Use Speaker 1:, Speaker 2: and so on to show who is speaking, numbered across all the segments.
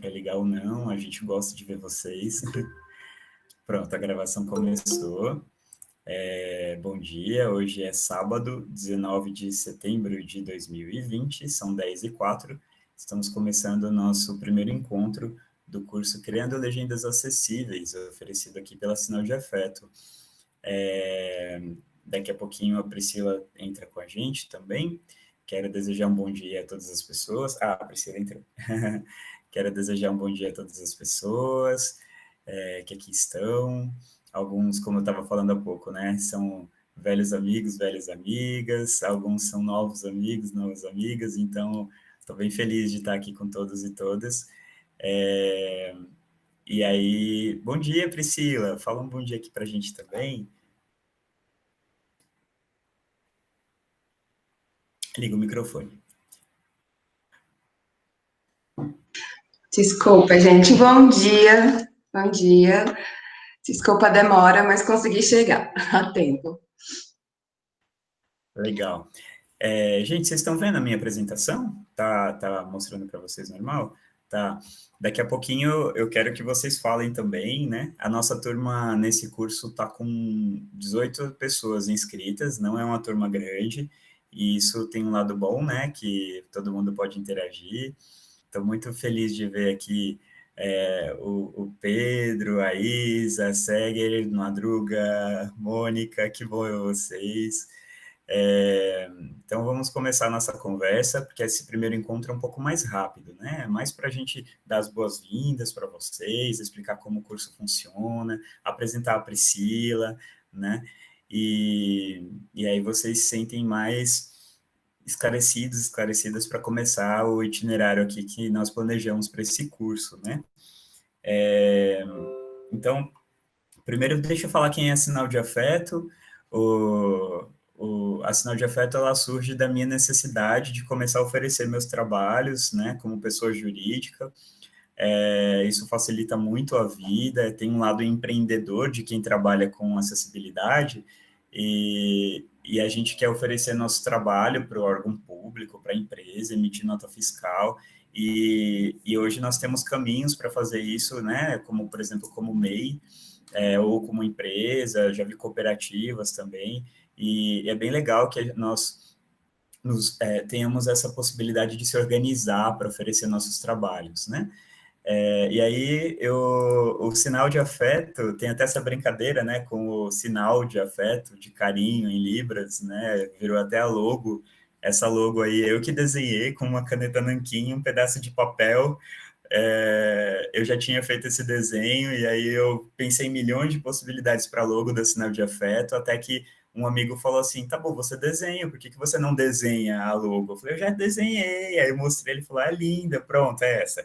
Speaker 1: para ligar ou não, a gente gosta de ver vocês. Pronto, a gravação começou. Bom dia, hoje é sábado, 19 de setembro de 2020, são 10h04. Estamos começando o nosso primeiro encontro do curso Criando Legendas Acessíveis, oferecido aqui pela Sinal de Afeto. Daqui a pouquinho a Priscila entra com a gente também. Quero desejar um bom dia a todas as pessoas. Ah, a Priscila entrou. Quero desejar um bom dia a todas as pessoas que aqui estão. Alguns, como eu estava falando há pouco, né, são velhos amigos, velhas amigas. Alguns são novos amigos, novas amigas. Então, estou bem feliz de estar aqui com todos e todas. E aí, bom dia, Priscila. Fala um bom dia aqui para a gente também. Liga o microfone.
Speaker 2: Desculpa, gente. Bom dia. Bom dia. Desculpa a demora, mas consegui chegar a tempo.
Speaker 1: Legal. Gente, vocês estão vendo a minha apresentação? Tá mostrando para vocês normal? Tá. Daqui a pouquinho eu quero que vocês falem também, né? A nossa turma nesse curso está com 18 pessoas inscritas, não é uma turma grande, e isso tem um lado bom, né? Que todo mundo pode interagir. Estou muito feliz de ver aqui o Pedro, a Isa, a Seger, Madruga, Mônica, que bom ver vocês. Então, vamos começar a nossa conversa, porque esse primeiro encontro é um pouco mais rápido, né? É mais para a gente dar as boas-vindas para vocês, explicar como o curso funciona, apresentar a Priscila, né? E aí vocês se sentem mais esclarecidas para começar o itinerário aqui que nós planejamos para esse curso, né? Então, primeiro deixa eu falar quem é a Sinal de Afeto. A Sinal de Afeto, ela surge da minha necessidade de começar a oferecer meus trabalhos, né, como pessoa jurídica. Isso facilita muito a vida, tem um lado empreendedor de quem trabalha com acessibilidade, e a gente quer oferecer nosso trabalho para o órgão público, para a empresa, emitir nota fiscal, e hoje nós temos caminhos para fazer isso, né, como, por exemplo, como MEI, ou como empresa, já vi cooperativas também, e é bem legal que nós tenhamos essa possibilidade de se organizar para oferecer nossos trabalhos, né? E aí, o sinal de afeto, tem até essa brincadeira, né, com o sinal de afeto, de carinho em Libras, né, virou até a logo, essa logo aí, eu que desenhei com uma caneta nanquim, um pedaço de papel. Eu já tinha feito esse desenho, e aí eu pensei em milhões de possibilidades para a logo da sinal de afeto, até que um amigo falou assim, tá bom, você desenha, por que você não desenha a logo? Eu falei, eu já desenhei, aí eu mostrei, ele falou, é linda, pronto, é essa.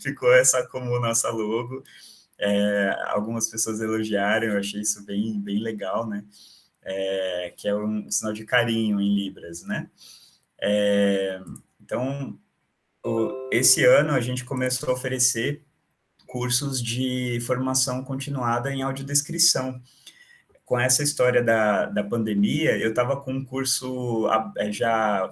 Speaker 1: Ficou essa como nossa logo. Algumas pessoas elogiaram, eu achei isso bem, bem legal, né? Que é um sinal de carinho em Libras, né? Então, esse ano a gente começou a oferecer cursos de formação continuada em audiodescrição. Com essa história da pandemia, eu estava com um curso já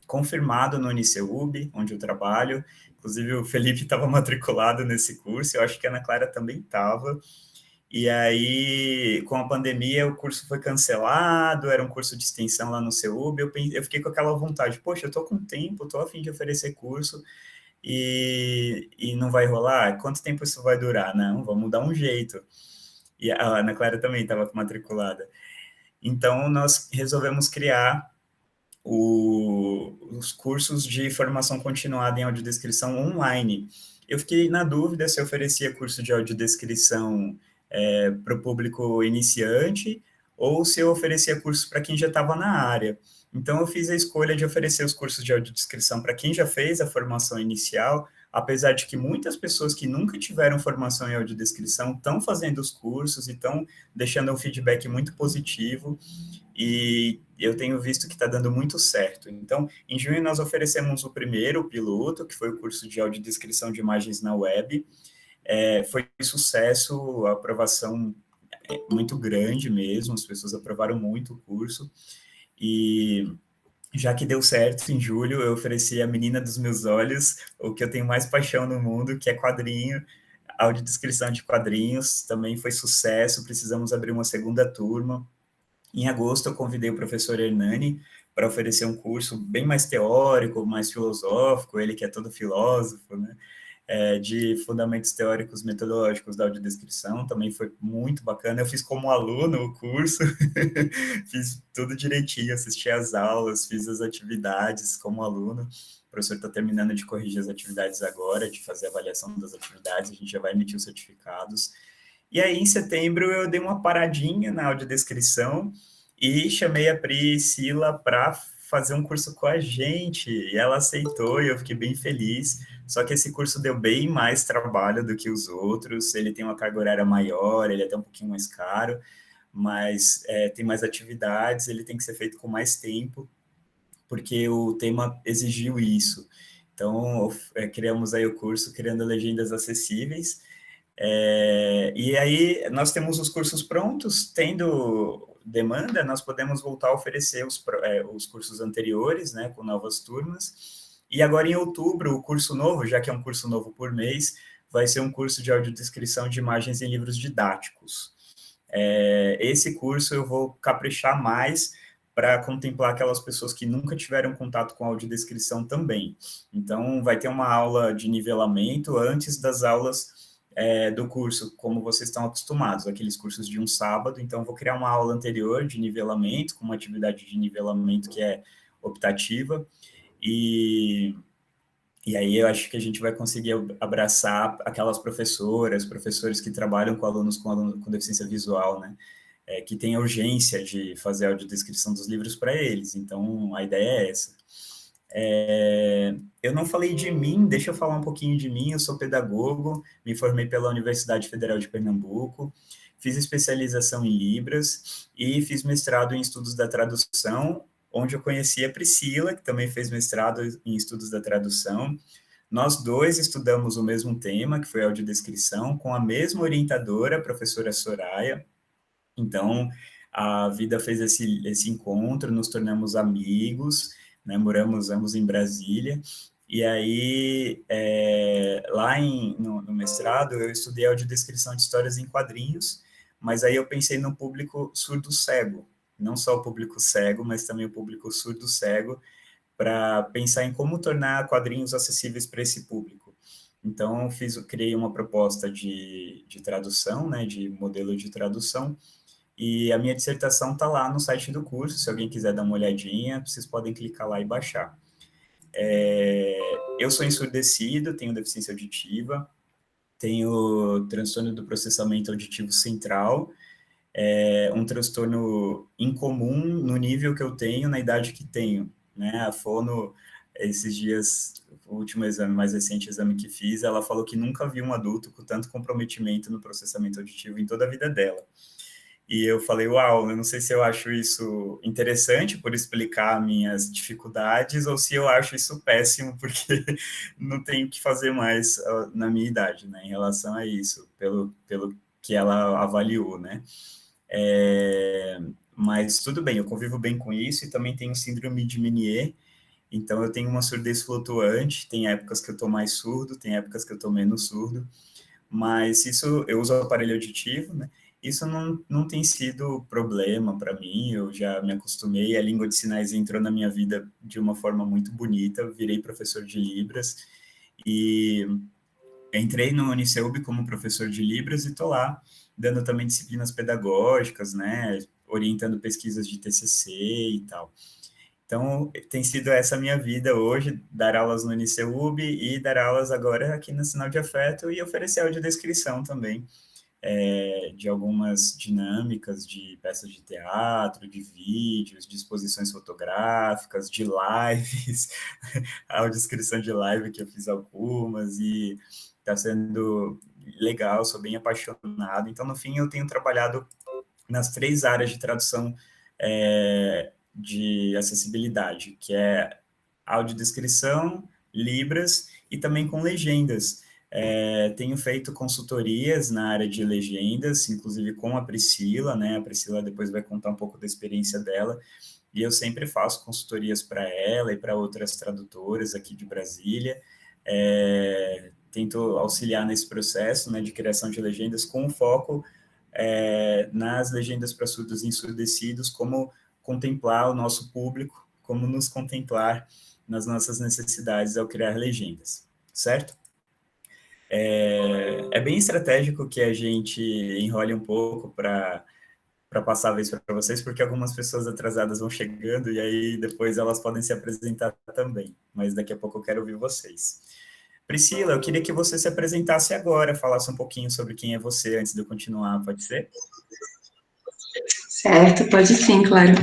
Speaker 1: confirmado no Uniceub, onde eu trabalho. Inclusive, o Felipe estava matriculado nesse curso, eu acho que a Ana Clara também estava. E aí, com a pandemia, o curso foi cancelado, era um curso de extensão lá no CEUB, eu fiquei com aquela vontade, poxa, eu estou com tempo, estou a fim de oferecer curso, e não vai rolar? Quanto tempo isso vai durar? Não, vamos dar um jeito. E a Ana Clara também estava matriculada. Então, nós resolvemos criar os cursos de formação continuada em audiodescrição online. Eu fiquei na dúvida se eu oferecia curso de audiodescrição para o público iniciante ou se eu oferecia curso para quem já estava na área. Então, eu fiz a escolha de oferecer os cursos de audiodescrição para quem já fez a formação inicial, apesar de que muitas pessoas que nunca tiveram formação em audiodescrição estão fazendo os cursos e estão deixando um feedback muito positivo, e eu tenho visto que está dando muito certo. Então, em junho nós oferecemos o primeiro, o piloto, que foi o curso de audiodescrição de imagens na web. Foi um sucesso, a aprovação muito grande mesmo, as pessoas aprovaram muito o curso, e já que deu certo em julho, eu ofereci a menina dos meus olhos, o que eu tenho mais paixão no mundo, que é quadrinho, audiodescrição de quadrinhos, também foi sucesso, precisamos abrir uma segunda turma. Em agosto, eu convidei o professor Hernani para oferecer um curso bem mais teórico, mais filosófico, ele que é todo filósofo, né? De fundamentos teóricos metodológicos da audiodescrição, também foi muito bacana. Eu fiz como aluno o curso, fiz tudo direitinho, assisti às aulas, fiz as atividades como aluno. O professor está terminando de corrigir as atividades agora, de fazer a avaliação das atividades, a gente já vai emitir os certificados. E aí, em setembro, eu dei uma paradinha na audiodescrição e chamei a Priscila para fazer um curso com a gente. E ela aceitou e eu fiquei bem feliz. Só que esse curso deu bem mais trabalho do que os outros. Ele tem uma carga horária maior, ele é até um pouquinho mais caro, mas tem mais atividades, ele tem que ser feito com mais tempo, porque o tema exigiu isso. Então, criamos aí o curso Criando Legendas Acessíveis, e aí nós temos os cursos prontos, tendo demanda, nós podemos voltar a oferecer os cursos anteriores, né, com novas turmas. E agora em outubro, o curso novo, já que é um curso novo por mês, vai ser um curso de audiodescrição de imagens em livros didáticos. Esse curso eu vou caprichar mais para contemplar aquelas pessoas que nunca tiveram contato com audiodescrição também. Então, vai ter uma aula de nivelamento antes das aulas do curso, como vocês estão acostumados, aqueles cursos de um sábado. Então, vou criar uma aula anterior de nivelamento, com uma atividade de nivelamento que é optativa, e aí eu acho que a gente vai conseguir abraçar aquelas professoras, professores que trabalham com alunos com deficiência visual, né? Que tem a urgência de fazer a audiodescrição dos livros para eles. Então, a ideia é essa. Eu não falei de mim, deixa eu falar um pouquinho de mim. Eu sou pedagogo, me formei pela Universidade Federal de Pernambuco, fiz especialização em Libras e fiz mestrado em estudos da tradução, onde eu conheci a Priscila, que também fez mestrado em estudos da tradução. Nós dois estudamos o mesmo tema, que foi a audiodescrição, com a mesma orientadora, a professora Soraya. Então, a vida fez esse encontro, nos tornamos amigos, né, moramos ambos em Brasília, e aí, lá no mestrado, eu estudei audiodescrição de histórias em quadrinhos, mas aí eu pensei no público surdo-cego, não só o público cego, mas também o público surdo-cego, para pensar em como tornar quadrinhos acessíveis para esse público. Então, criei uma proposta de tradução, né, de modelo de tradução, e a minha dissertação está lá no site do curso, se alguém quiser dar uma olhadinha, vocês podem clicar lá e baixar. Eu sou ensurdecido, tenho deficiência auditiva, tenho transtorno do processamento auditivo central, um transtorno incomum no nível que eu tenho, na idade que tenho, né? A fono, esses dias, o último exame, mais recente exame que fiz, ela falou que nunca viu um adulto com tanto comprometimento no processamento auditivo em toda a vida dela. E eu falei, uau, eu não sei se eu acho isso interessante por explicar minhas dificuldades ou se eu acho isso péssimo porque não tenho o que fazer mais na minha idade, né, em relação a isso, pelo que ela avaliou, né. Mas tudo bem, eu convivo bem com isso e também tenho síndrome de Menier, então eu tenho uma surdez flutuante, tem épocas que eu estou mais surdo, tem épocas que eu estou menos surdo, mas isso, eu uso o aparelho auditivo, né? Isso não tem sido problema para mim, eu já me acostumei, a língua de sinais entrou na minha vida de uma forma muito bonita, virei professor de Libras, e entrei no Uniceub como professor de Libras e estou lá, dando também disciplinas pedagógicas, né, orientando pesquisas de TCC e tal. Então, tem sido essa a minha vida hoje, dar aulas no Uniceub e dar aulas agora aqui no Sinal de Afeto e oferecer audiodescrição também, de algumas dinâmicas de peças de teatro, de vídeos, de exposições fotográficas, de lives, a audiodescrição de live que eu fiz algumas e está sendo legal, sou bem apaixonado. Então, no fim, eu tenho trabalhado nas 3 áreas de tradução de acessibilidade, que é audiodescrição, Libras e também com legendas. Tenho feito consultorias na área de legendas, inclusive com a Priscila, né? A Priscila depois vai contar um pouco da experiência dela, e eu sempre faço consultorias para ela e para outras tradutoras aqui de Brasília. Tento auxiliar nesse processo, né, de criação de legendas com foco nas legendas para surdos e ensurdecidos, como contemplar o nosso público, como nos contemplar nas nossas necessidades ao criar legendas, certo? É bem estratégico que a gente enrole um pouco para passar a vez para vocês, porque algumas pessoas atrasadas vão chegando e aí depois elas podem se apresentar também, mas daqui a pouco eu quero ouvir vocês. Priscila, eu queria que você se apresentasse agora, falasse um pouquinho sobre quem é você antes de eu continuar, pode ser?
Speaker 2: Certo, pode sim, claro.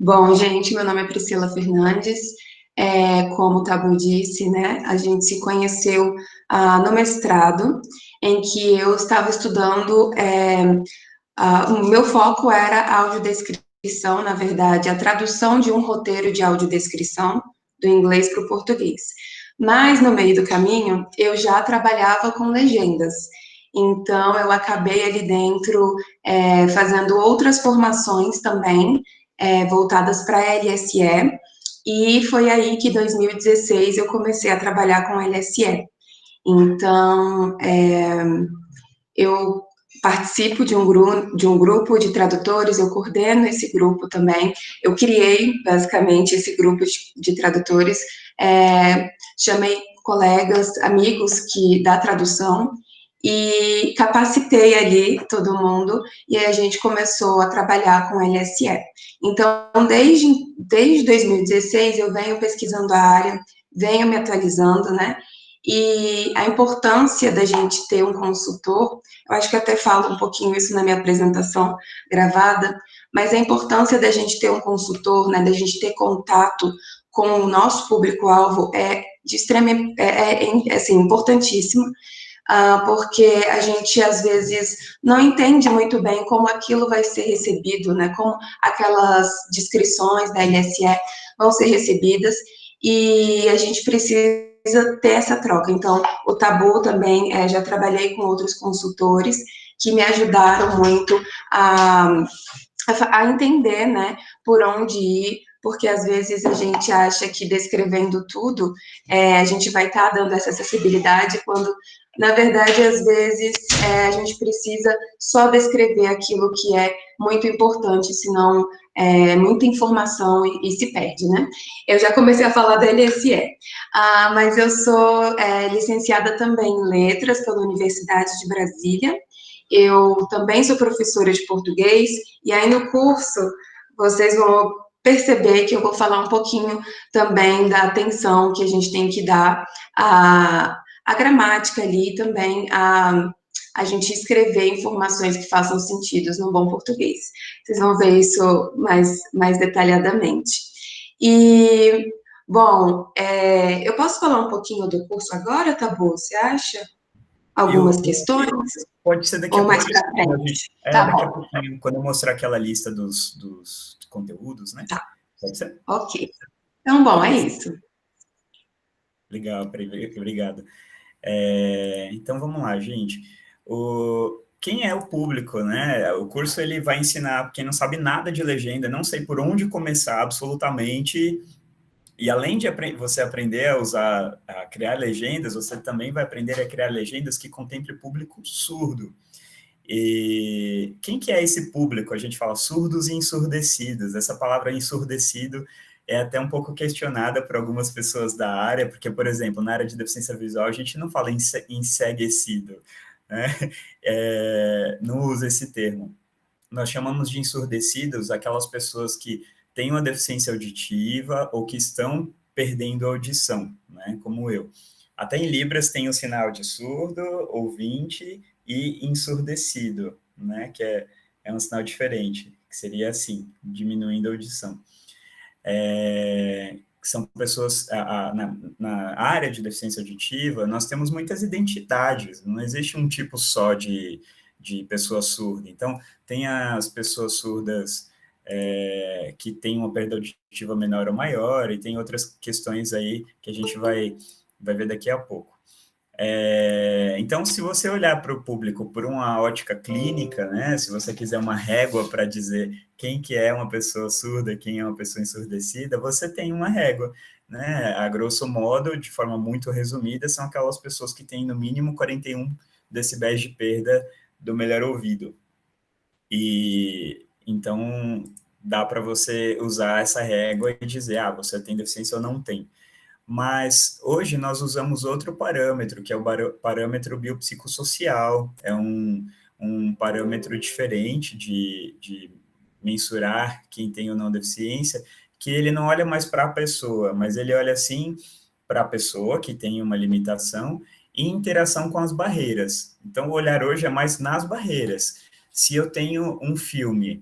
Speaker 2: Bom, gente, meu nome é Priscila Fernandes. Como o Tabu disse, né, a gente se conheceu no mestrado, em que eu estava estudando. O meu foco era a audiodescrição, na verdade, a tradução de um roteiro de audiodescrição do inglês para o português. Mas, no meio do caminho, eu já trabalhava com legendas. Então, eu acabei ali dentro fazendo outras formações também, voltadas para a LSE, e foi aí que, em 2016, eu comecei a trabalhar com LSE. Então, eu participo de um grupo de tradutores, eu coordeno esse grupo também. Eu criei, basicamente, esse grupo de tradutores, chamei colegas, amigos da tradução, e capacitei ali todo mundo, e aí a gente começou a trabalhar com LSE. Então, desde 2016, eu venho pesquisando a área, venho me atualizando, né? E a importância da gente ter um consultor, eu acho que eu até falo um pouquinho isso na minha apresentação gravada, mas a importância da gente ter um consultor, né, da gente ter contato com o nosso público-alvo é de assim, importantíssimo, porque a gente, às vezes, não entende muito bem como aquilo vai ser recebido, né, como aquelas descrições da LSE vão ser recebidas, e a gente precisa ter essa troca. Então, o Tabu também, já trabalhei com outros consultores que me ajudaram muito a entender, né, por onde ir, porque às vezes a gente acha que descrevendo tudo, a gente vai estar dando essa acessibilidade, quando, na verdade, às vezes, a gente precisa só descrever aquilo que é muito importante, senão muita informação e se perde, né? Eu já comecei a falar da LSE, mas eu sou licenciada também em Letras pela Universidade de Brasília. Eu também sou professora de português, e aí no curso vocês vão perceber que eu vou falar um pouquinho também da atenção que a gente tem que dar à gramática ali, também a gente escrever informações que façam sentido no bom português. Vocês vão ver isso mais detalhadamente. E, bom, eu posso falar um pouquinho do curso agora, Tabu? Você acha? Algumas questões?
Speaker 1: Pode ser daqui a
Speaker 2: Ou mais
Speaker 1: pouquinho.
Speaker 2: para frente? Tá
Speaker 1: Daqui a
Speaker 2: bom,
Speaker 1: pouquinho, quando eu mostrar aquela lista dos conteúdos, né?
Speaker 2: tá,
Speaker 1: Pode ser?
Speaker 2: ok. Então, bom, é isso.
Speaker 1: Legal, obrigado. Então, vamos lá, gente. Quem é o público, né? O curso ele vai ensinar quem não sabe nada de legenda, não sei por onde começar absolutamente. E além de você aprender a criar legendas, você também vai aprender a criar legendas que contemplem público surdo. E quem que é esse público? A gente fala surdos e ensurdecidos. Essa palavra ensurdecido é até um pouco questionada por algumas pessoas da área, porque, por exemplo, na área de deficiência visual, a gente não fala enceguecido, né? Não usa esse termo. Nós chamamos de ensurdecidos aquelas pessoas que têm uma deficiência auditiva ou que estão perdendo a audição, né? Como eu. Até em Libras tem o sinal de surdo, ouvinte e ensurdecido, né? Que é um sinal diferente, que seria assim, diminuindo a audição. São pessoas, na área de deficiência auditiva, nós temos muitas identidades, não existe um tipo só de pessoa surda. Então, tem as pessoas surdas que têm uma perda auditiva menor ou maior, e tem outras questões aí que a gente vai ver daqui a pouco. Então, se você olhar para o público por uma ótica clínica, né, se você quiser uma régua para dizer quem que é uma pessoa surda, quem é uma pessoa ensurdecida, você tem uma régua, né? A grosso modo, de forma muito resumida, são aquelas pessoas que têm no mínimo 41 decibéis de perda do melhor ouvido. E então dá para você usar essa régua e dizer, ah, você tem deficiência ou não tem. Mas hoje nós usamos outro parâmetro, que é o parâmetro biopsicossocial. É um parâmetro diferente de mensurar quem tem ou não deficiência, que ele não olha mais para a pessoa, mas ele olha sim para a pessoa que tem uma limitação e interação com as barreiras. Então, o olhar hoje é mais nas barreiras. Se eu tenho um filme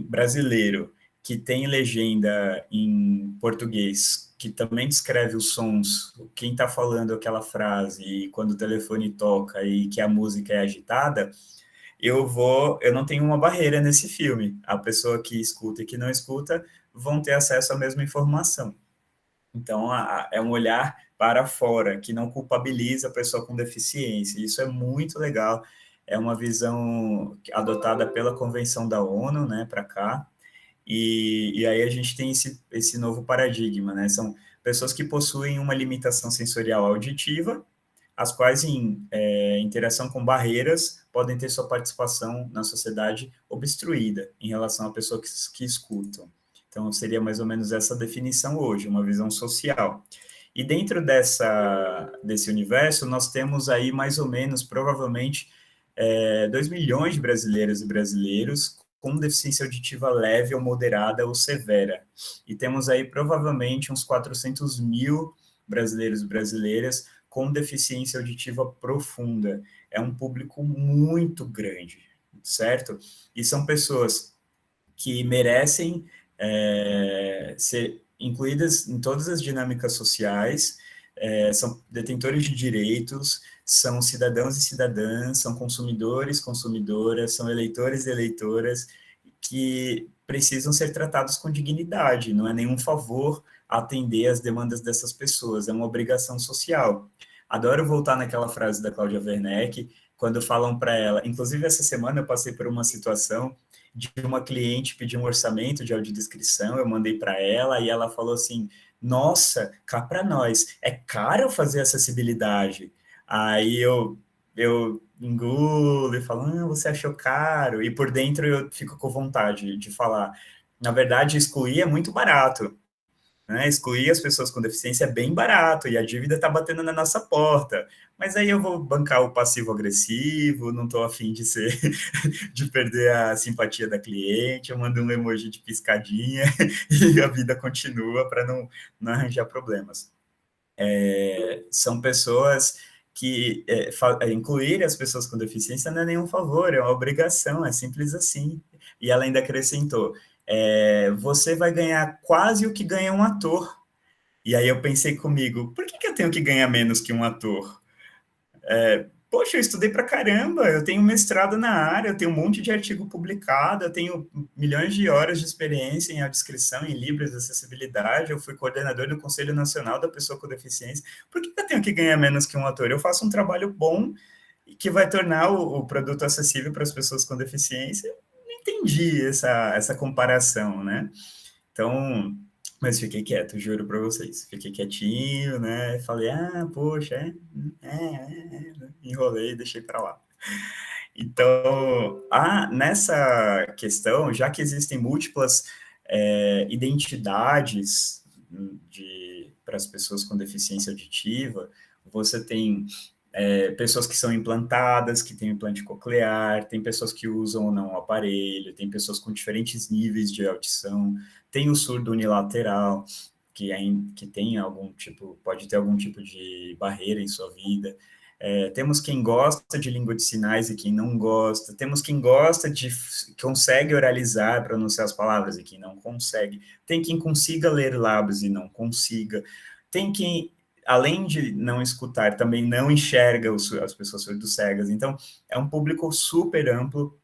Speaker 1: brasileiro que tem legenda em português, que também descreve os sons, quem está falando aquela frase, e quando o telefone toca e que a música é agitada, eu não tenho uma barreira nesse filme. A pessoa que escuta e que não escuta vão ter acesso à mesma informação. Então, é um olhar para fora, que não culpabiliza a pessoa com deficiência. Isso é muito legal. É uma visão adotada pela Convenção da ONU, né, para cá, e aí a gente tem esse novo paradigma, né? São pessoas que possuem uma limitação sensorial auditiva, as quais, em interação com barreiras, podem ter sua participação na sociedade obstruída em relação a pessoas que escutam. Então, seria mais ou menos essa definição hoje, uma visão social. E dentro desse universo, nós temos aí mais ou menos, provavelmente, 2 milhões de brasileiras e brasileiros com deficiência auditiva leve ou moderada ou severa. E temos aí provavelmente uns 400 mil brasileiros e brasileiras com deficiência auditiva profunda. É um público muito grande, certo? E são pessoas que merecem ser incluídas em todas as dinâmicas sociais, são detentores de direitos, são cidadãos e cidadãs, são consumidores, consumidoras, são eleitores e eleitoras que precisam ser tratados com dignidade, não é nenhum favor atender às demandas dessas pessoas, é uma obrigação social. Adoro voltar naquela frase da Cláudia Werneck, quando falam para ela, inclusive essa semana eu passei por uma situação de uma cliente pedir um orçamento de audiodescrição, eu mandei para ela e ela falou assim, nossa, cá para nós, é caro fazer acessibilidade. Aí eu engulo e falo, você achou caro? E por dentro eu fico com vontade de falar, na verdade, excluir é muito barato, né? Excluir as pessoas com deficiência é bem barato e a dívida está batendo na nossa porta. Mas aí eu vou bancar o passivo-agressivo, não estou afim de ser, de perder a simpatia da cliente, eu mando um emoji de piscadinha e a vida continua para não arranjar problemas. São pessoas que incluir as pessoas com deficiência não é nenhum favor, é uma obrigação, é simples assim. E ela ainda acrescentou, você vai ganhar quase o que ganha um ator. E aí eu pensei comigo, por que eu tenho que ganhar menos que um ator? Poxa, eu estudei pra caramba, eu tenho mestrado na área, eu tenho um monte de artigo publicado, eu tenho milhões de horas de experiência em audiodescrição, em Libras de acessibilidade, eu fui coordenador do Conselho Nacional da Pessoa com Deficiência. Por que eu tenho que ganhar menos que um ator? Eu faço um trabalho bom que vai tornar o produto acessível para as pessoas com deficiência. Não entendi essa comparação, né? Então, mas fiquei quieto, juro para vocês. Fiquei quietinho, né? Falei, poxa, enrolei, deixei para lá. Então, nessa questão, já que existem múltiplas identidades para as pessoas com deficiência auditiva, você tem pessoas que são implantadas, que têm implante coclear, tem pessoas que usam ou não o aparelho, tem pessoas com diferentes níveis de audição, tem o surdo unilateral, que tem algum tipo, pode ter algum tipo de barreira em sua vida. Temos quem gosta de língua de sinais e quem não gosta, temos quem gosta consegue oralizar, pronunciar as palavras e quem não consegue, tem quem consiga ler lábios e não consiga, tem quem além de não escutar, também não enxerga as pessoas surdo-cegas. Então, é um público super amplo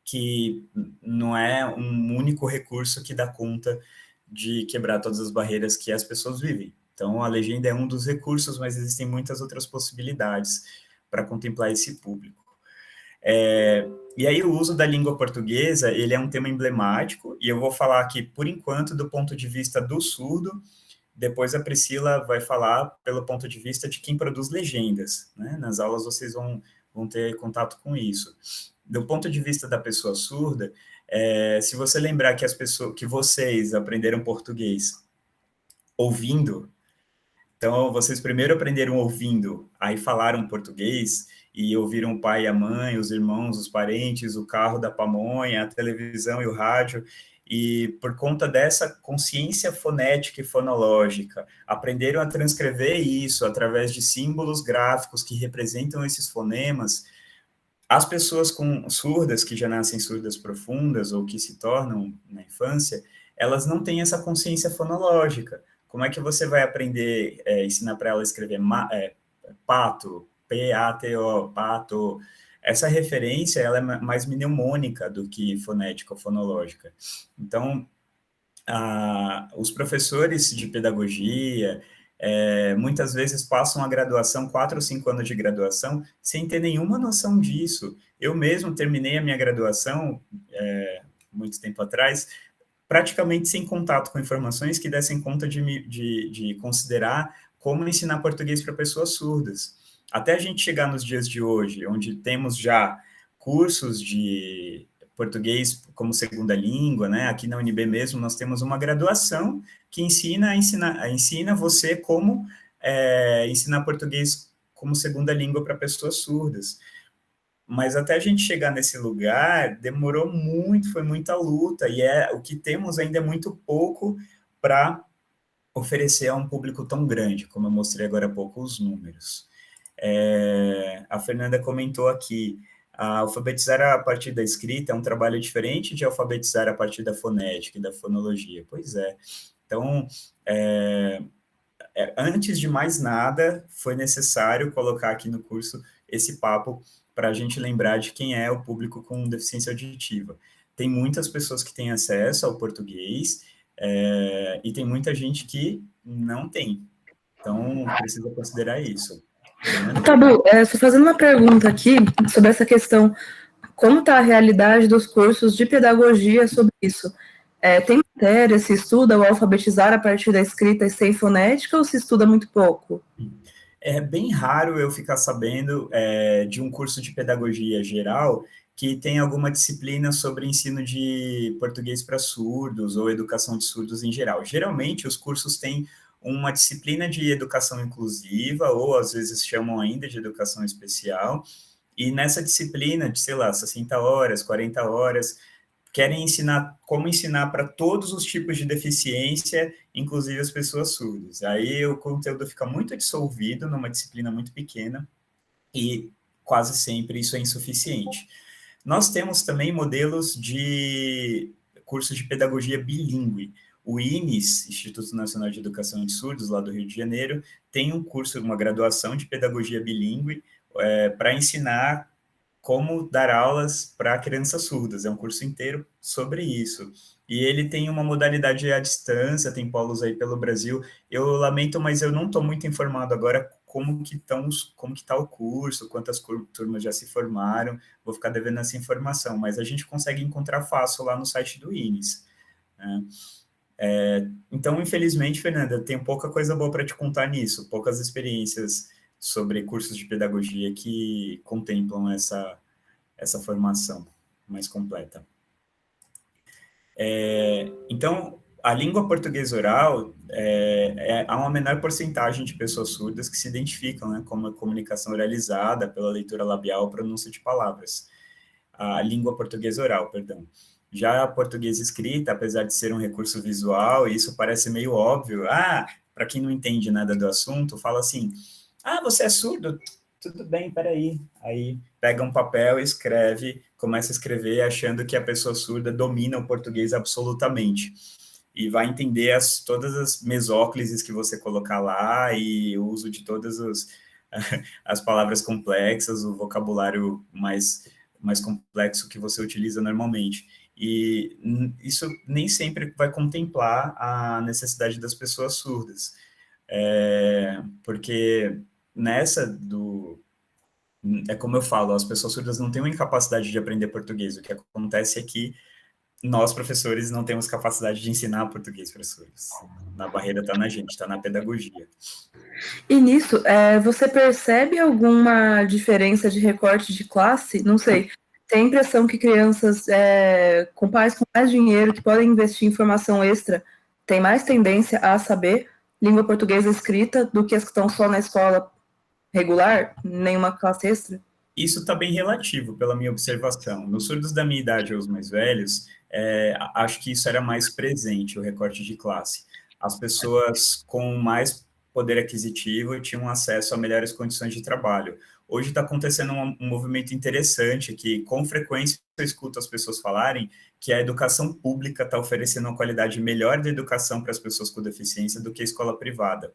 Speaker 1: que não é um único recurso que dá conta de quebrar todas as barreiras que as pessoas vivem. Então, a legenda é um dos recursos, mas existem muitas outras possibilidades para contemplar esse público. E aí, o uso da língua portuguesa, ele é um tema emblemático, e eu vou falar aqui, por enquanto, do ponto de vista do surdo. Depois a Priscila vai falar pelo ponto de vista de quem produz legendas, né? Nas aulas vocês vão ter contato com isso. Do ponto de vista da pessoa surda, se você lembrar que vocês aprenderam português ouvindo, então vocês primeiro aprenderam ouvindo, aí falaram português e ouviram o pai e a mãe, os irmãos, os parentes, o carro da pamonha, a televisão e o rádio, e por conta dessa consciência fonética e fonológica, aprenderam a transcrever isso através de símbolos gráficos que representam esses fonemas. As pessoas surdas, que já nascem surdas profundas ou que se tornam na infância, elas não têm essa consciência fonológica. Como é que você vai aprender, ensinar para ela a escrever pato, P-A-T-O, pato? Essa referência ela é mais mnemônica do que fonética ou fonológica. Então, os professores de pedagogia, muitas vezes passam a graduação, 4 ou 5 anos de graduação, sem ter nenhuma noção disso. Eu mesmo terminei a minha graduação, muito tempo atrás, praticamente sem contato com informações que dessem conta de considerar como ensinar português para pessoas surdas. Até a gente chegar nos dias de hoje, onde temos já cursos de português como segunda língua, né? Aqui na UNB mesmo nós temos uma graduação que ensina você como ensinar português como segunda língua para pessoas surdas. Mas até a gente chegar nesse lugar, demorou muito, foi muita luta, e o que temos ainda é muito pouco para oferecer a um público tão grande, como eu mostrei agora há pouco os números. A Fernanda comentou aqui, alfabetizar a partir da escrita é um trabalho diferente de alfabetizar a partir da fonética e da fonologia. Pois é. Então, antes de mais nada, foi necessário colocar aqui no curso esse papo para a gente lembrar de quem é o público com deficiência auditiva. Tem muitas pessoas que têm acesso ao português, e tem muita gente que não tem. Então, precisa considerar isso. Fernanda?
Speaker 3: Tabu, estou fazendo uma pergunta aqui sobre essa questão. Como está a realidade dos cursos de pedagogia sobre isso? Tem matéria, se estuda o alfabetizar a partir da escrita e sem fonética, ou se estuda muito pouco?
Speaker 1: É bem raro eu ficar sabendo de um curso de pedagogia geral que tem alguma disciplina sobre ensino de português para surdos ou educação de surdos em geral. Geralmente, os cursos têm uma disciplina de educação inclusiva, ou às vezes chamam ainda de educação especial, e nessa disciplina de, sei lá, 60 horas, 40 horas, querem ensinar como ensinar para todos os tipos de deficiência, inclusive as pessoas surdas. Aí o conteúdo fica muito dissolvido numa disciplina muito pequena e quase sempre isso é insuficiente. Nós temos também modelos de cursos de pedagogia bilíngue. O INES, Instituto Nacional de Educação de Surdos, lá do Rio de Janeiro, tem um curso, uma graduação de pedagogia bilíngue para ensinar como dar aulas para crianças surdas. É um curso inteiro sobre isso. E ele tem uma modalidade à distância, tem polos aí pelo Brasil. Eu lamento, mas eu não estou muito informado agora como que está o curso, quantas turmas já se formaram. Vou ficar devendo essa informação, mas a gente consegue encontrar fácil lá no site do INES. Né? Então, infelizmente, Fernanda, eu tenho pouca coisa boa para te contar nisso, poucas experiências sobre cursos de pedagogia que contemplam essa formação mais completa. Então, a língua portuguesa oral, há uma menor porcentagem de pessoas surdas que se identificam, né, como a comunicação oralizada pela leitura labial ou pronúncia de palavras. A língua portuguesa oral, perdão. Já a portuguesa escrita, apesar de ser um recurso visual, e isso parece meio óbvio, para quem não entende nada do assunto, fala assim, você é surdo? Tudo bem, peraí. Aí pega um papel, escreve, começa a escrever achando que a pessoa surda domina o português absolutamente. E vai entender todas as mesóclises que você colocar lá e o uso de todas as palavras complexas, o vocabulário mais complexo que você utiliza normalmente. E isso nem sempre vai contemplar a necessidade das pessoas surdas. Porque nessa do... É como eu falo, as pessoas surdas não têm uma incapacidade de aprender português. O que acontece é que nós, professores, não temos capacidade de ensinar português para surdos. A barreira está na gente, está na pedagogia.
Speaker 3: E nisso, você percebe alguma diferença de recorte de classe? Não sei. Tem a impressão que crianças com pais com mais dinheiro, que podem investir em formação extra, têm mais tendência a saber língua portuguesa escrita do que as que estão só na escola regular, nenhuma classe extra?
Speaker 1: Isso está bem relativo, pela minha observação. Nos surdos da minha idade ou os mais velhos, acho que isso era mais presente, o recorte de classe. As pessoas com mais poder aquisitivo tinham acesso a melhores condições de trabalho. Hoje está acontecendo um movimento interessante que, com frequência, eu escuto as pessoas falarem que a educação pública está oferecendo uma qualidade melhor de educação para as pessoas com deficiência do que a escola privada.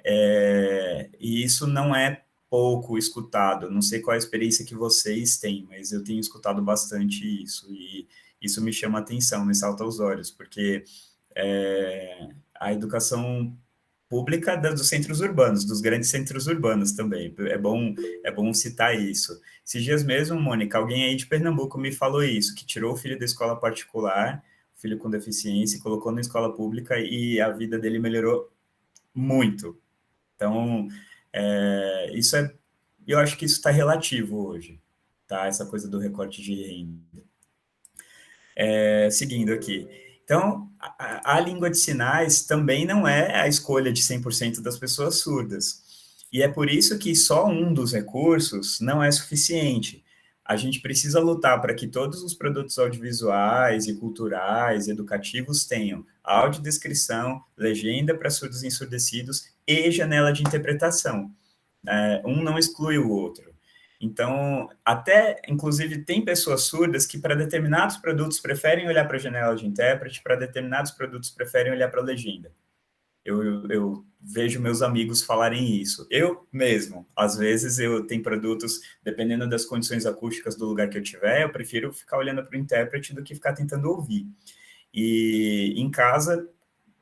Speaker 1: E isso não é pouco escutado. Não sei qual a experiência que vocês têm, mas eu tenho escutado bastante isso, e isso me chama a atenção, me salta aos olhos, porque a educação pública dos centros urbanos, dos grandes centros urbanos também, é bom citar isso. Esses dias mesmo, Mônica, alguém aí de Pernambuco me falou isso, que tirou o filho da escola particular, filho com deficiência, e colocou na escola pública, e a vida dele melhorou muito. Então, eu acho que isso está relativo hoje, tá? Essa coisa do recorte de renda. Seguindo aqui. Então, a língua de sinais também não é a escolha de 100% das pessoas surdas. E é por isso que só um dos recursos não é suficiente. A gente precisa lutar para que todos os produtos audiovisuais e culturais, educativos, tenham audiodescrição, legenda para surdos e ensurdecidos e janela de interpretação. Um não exclui o outro. Então, inclusive, tem pessoas surdas que, para determinados produtos, preferem olhar para a janela de intérprete, para determinados produtos, preferem olhar para a legenda. Eu vejo meus amigos falarem isso. Eu mesmo, às vezes, eu tenho produtos, dependendo das condições acústicas do lugar que eu tiver, eu prefiro ficar olhando para o intérprete do que ficar tentando ouvir. E em casa,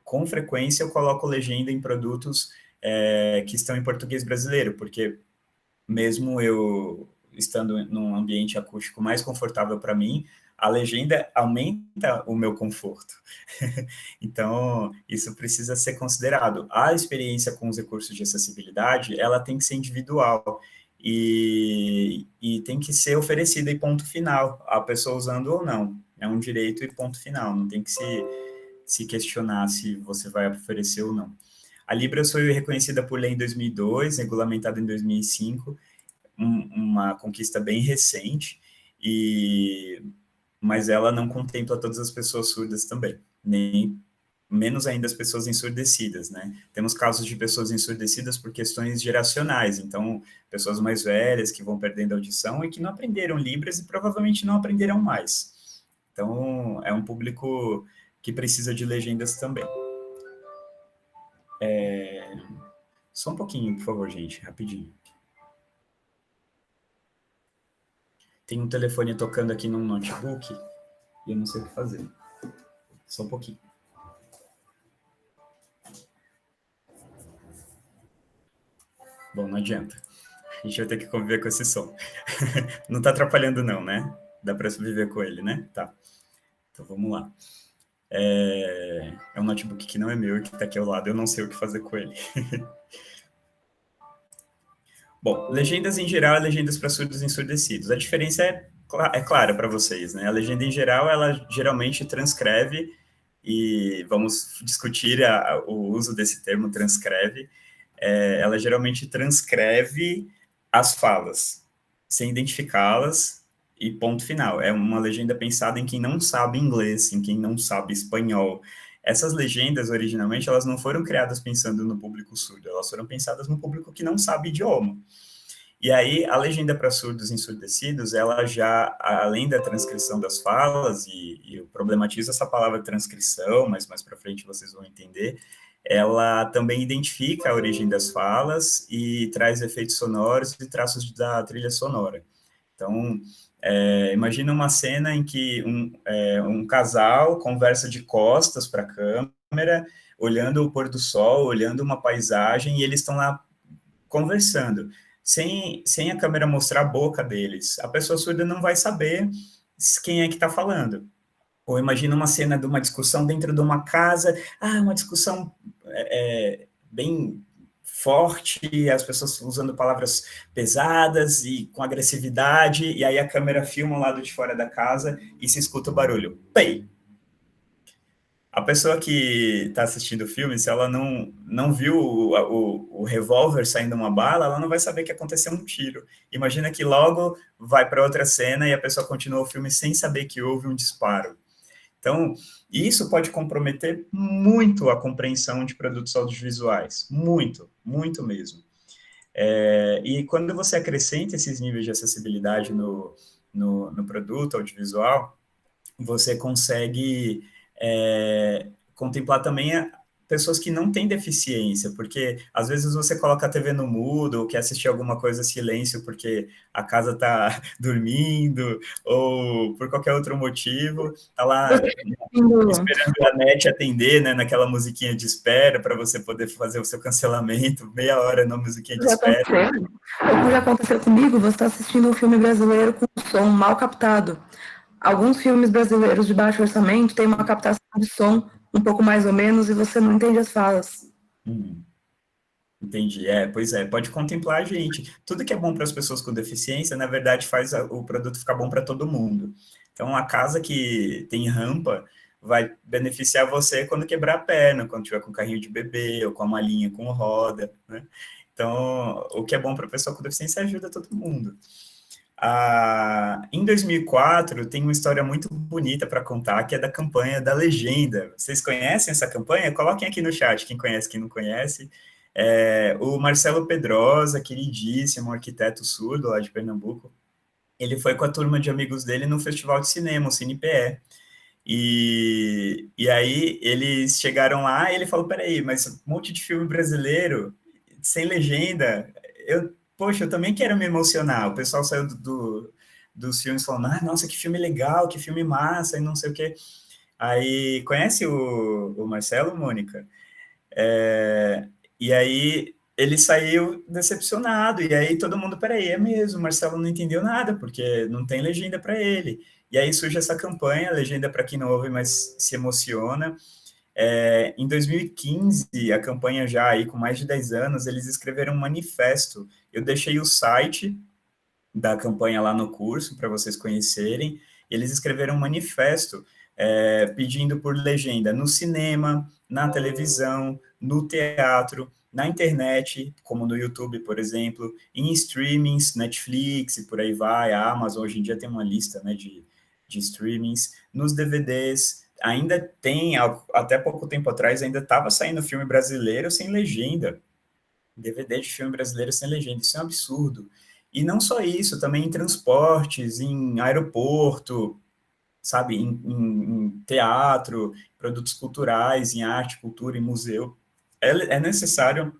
Speaker 1: com frequência, eu coloco legenda em produtos que estão em português brasileiro, porque mesmo eu estando num ambiente acústico mais confortável para mim, a legenda aumenta o meu conforto. Então, isso precisa ser considerado. A experiência com os recursos de acessibilidade, ela tem que ser individual e tem que ser oferecida e ponto final, a pessoa usando ou não. É um direito e ponto final, não tem que se questionar se você vai oferecer ou não. A Libras foi reconhecida por lei em 2002, regulamentada em 2005, uma conquista bem recente, mas ela não contempla todas as pessoas surdas também, nem menos ainda as pessoas ensurdecidas, né? Temos casos de pessoas ensurdecidas por questões geracionais, então, pessoas mais velhas que vão perdendo a audição e que não aprenderam Libras e provavelmente não aprenderão mais. Então, é um público que precisa de legendas também. Só um pouquinho, por favor, gente, rapidinho. Tem um telefone tocando aqui num notebook e eu não sei o que fazer. Só um pouquinho. Bom, não adianta. A gente vai ter que conviver com esse som. Não tá atrapalhando não, né? Dá para viver com ele, né? Tá. Então, vamos lá. É um notebook que não é meu, que tá aqui ao lado. Eu não sei o que fazer com ele. Bom, legendas em geral e legendas para surdos e ensurdecidos. A diferença é clara para vocês, né? A legenda em geral, ela geralmente transcreve, e vamos discutir o uso desse termo transcreve. Ela geralmente transcreve as falas, sem identificá-las, e ponto final. É uma legenda pensada em quem não sabe inglês, em quem não sabe espanhol. Essas legendas, originalmente, elas não foram criadas pensando no público surdo, elas foram pensadas no público que não sabe idioma. E aí, a legenda para surdos e ensurdecidos, ela já, além da transcrição das falas, e eu problematizo essa palavra transcrição, mas mais para frente vocês vão entender, ela também identifica a origem das falas e traz efeitos sonoros e traços da trilha sonora. Então, imagina uma cena em que um casal conversa de costas para a câmera, olhando o pôr do sol, olhando uma paisagem, e eles estão lá conversando, sem a câmera mostrar a boca deles. A pessoa surda não vai saber quem é que está falando. Ou imagina uma cena de uma discussão dentro de uma casa, uma discussão bem forte, as pessoas usando palavras pesadas e com agressividade, e aí a câmera filma o lado de fora da casa e se escuta o barulho. Pei! A pessoa que está assistindo o filme, se ela não viu o revólver saindo uma bala, ela não vai saber que aconteceu um tiro. Imagina que logo vai para outra cena e a pessoa continua o filme sem saber que houve um disparo. Então, isso pode comprometer muito a compreensão de produtos audiovisuais. Muito, muito mesmo. E quando você acrescenta esses níveis de acessibilidade no produto audiovisual, você consegue contemplar também pessoas que não têm deficiência, porque às vezes você coloca a TV no mudo, ou quer assistir alguma coisa em silêncio porque a casa está dormindo, ou por qualquer outro motivo, está lá esperando a net atender, né, naquela musiquinha de espera, para você poder fazer o seu cancelamento, meia hora na musiquinha de espera.
Speaker 3: Como já aconteceu comigo, você está assistindo um filme brasileiro com som mal captado. Alguns filmes brasileiros de baixo orçamento têm uma captação de som um pouco mais ou menos e você não entende as falas.
Speaker 1: Entendi. Pois é, pode contemplar a gente. Tudo que é bom para as pessoas com deficiência, na verdade, faz o produto ficar bom para todo mundo. Então, a casa que tem rampa vai beneficiar você quando quebrar a perna, quando tiver com carrinho de bebê, ou com a malinha com roda, né? Então, o que é bom para a pessoa com deficiência ajuda todo mundo. Em 2004, tem uma história muito bonita para contar, que é da campanha da Legenda. Vocês conhecem essa campanha? Coloquem aqui no chat, quem conhece, quem não conhece. O Marcelo Pedrosa, queridíssimo, arquiteto surdo lá de Pernambuco, ele foi com a turma de amigos dele no festival de cinema, o CinePE. E aí eles chegaram lá e ele falou, peraí, mas um monte de filme brasileiro, sem legenda, poxa, eu também quero me emocionar. O pessoal saiu dos filmes falando, nossa, que filme legal, que filme massa, e não sei o quê. Aí, conhece o Marcelo, Mônica? E aí ele saiu decepcionado, e aí todo mundo, peraí, é mesmo, o Marcelo não entendeu nada, porque não tem legenda para ele. E aí surge essa campanha, legenda para quem não ouve, mas se emociona. Em 2015, a campanha já aí com mais de 10 anos, eles escreveram um manifesto. Eu deixei o site da campanha lá no curso, para vocês conhecerem. Eles escreveram um manifesto pedindo por legenda no cinema, na televisão, no teatro, na internet, como no YouTube, por exemplo, em streamings, Netflix e por aí vai, a Amazon hoje em dia tem uma lista, né, de streamings, nos DVDs, ainda tem, até pouco tempo atrás, ainda estava saindo filme brasileiro sem legenda, DVD de filme brasileiro sem legenda, isso é um absurdo. E não só isso, também em transportes, em aeroporto, sabe, em teatro, produtos culturais, em arte, cultura, em museu. É necessário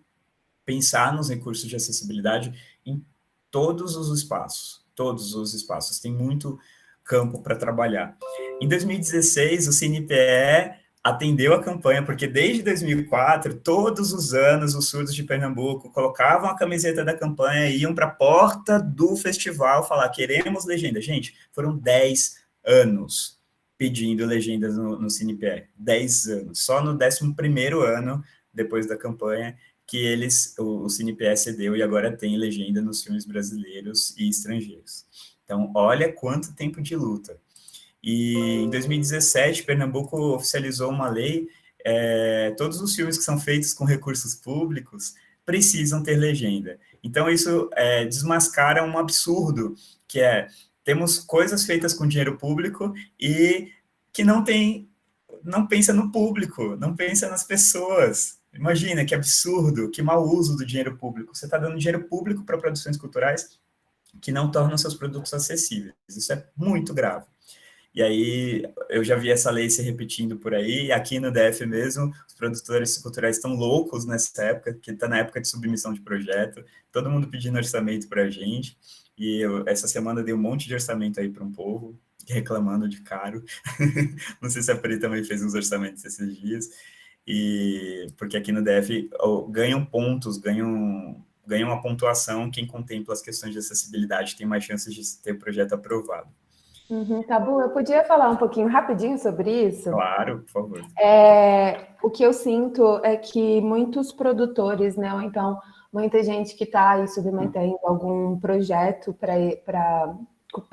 Speaker 1: pensar nos recursos de acessibilidade em todos os espaços, todos os espaços. Tem muito campo para trabalhar. Em 2016, o CinePE atendeu a campanha, porque desde 2004, todos os anos, os surdos de Pernambuco colocavam a camiseta da campanha e iam para a porta do festival falar, queremos legenda. Gente, foram 10 anos pedindo legendas no CinePE. 10 anos. Só no 11º ano, depois da campanha, que o CinePE cedeu e agora tem legenda nos filmes brasileiros e estrangeiros. Então, olha quanto tempo de luta. E em 2017, Pernambuco oficializou uma lei, todos os filmes que são feitos com recursos públicos precisam ter legenda. Então, isso desmascara um absurdo, que temos coisas feitas com dinheiro público e que não pensa no público, não pensa nas pessoas. Imagina, que absurdo, que mau uso do dinheiro público. Você está dando dinheiro público para produções culturais que não tornam seus produtos acessíveis. Isso é muito grave. E aí, eu já vi essa lei se repetindo por aí, aqui no DF mesmo, os produtores culturais estão loucos nessa época, que está na época de submissão de projeto, todo mundo pedindo orçamento para a gente, e essa semana dei um monte de orçamento aí para um povo, reclamando de caro. Não sei se a Pri também fez uns orçamentos esses dias. e porque aqui no DF ganham pontos, ganham uma pontuação quem contempla as questões de acessibilidade, tem mais chances de ter o projeto aprovado.
Speaker 4: Tabu, eu podia falar um pouquinho rapidinho sobre isso?
Speaker 1: Claro, por favor.
Speaker 4: O que eu sinto é que muitos produtores, né, ou então muita gente que está aí submetendo algum projeto para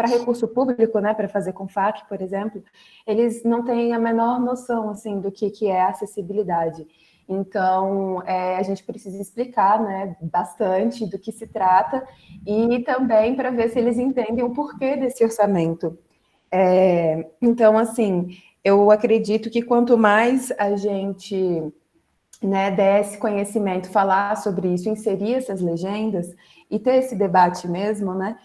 Speaker 4: recurso público, né, para fazer com FAQ, por exemplo, eles não têm a menor noção, assim, do que é acessibilidade. Então, a gente precisa explicar, né, bastante do que se trata e também para ver se eles entendem o porquê desse orçamento. Então, assim, eu acredito que quanto mais a gente, né, der esse conhecimento, falar sobre isso, inserir essas legendas e ter esse debate mesmo, né,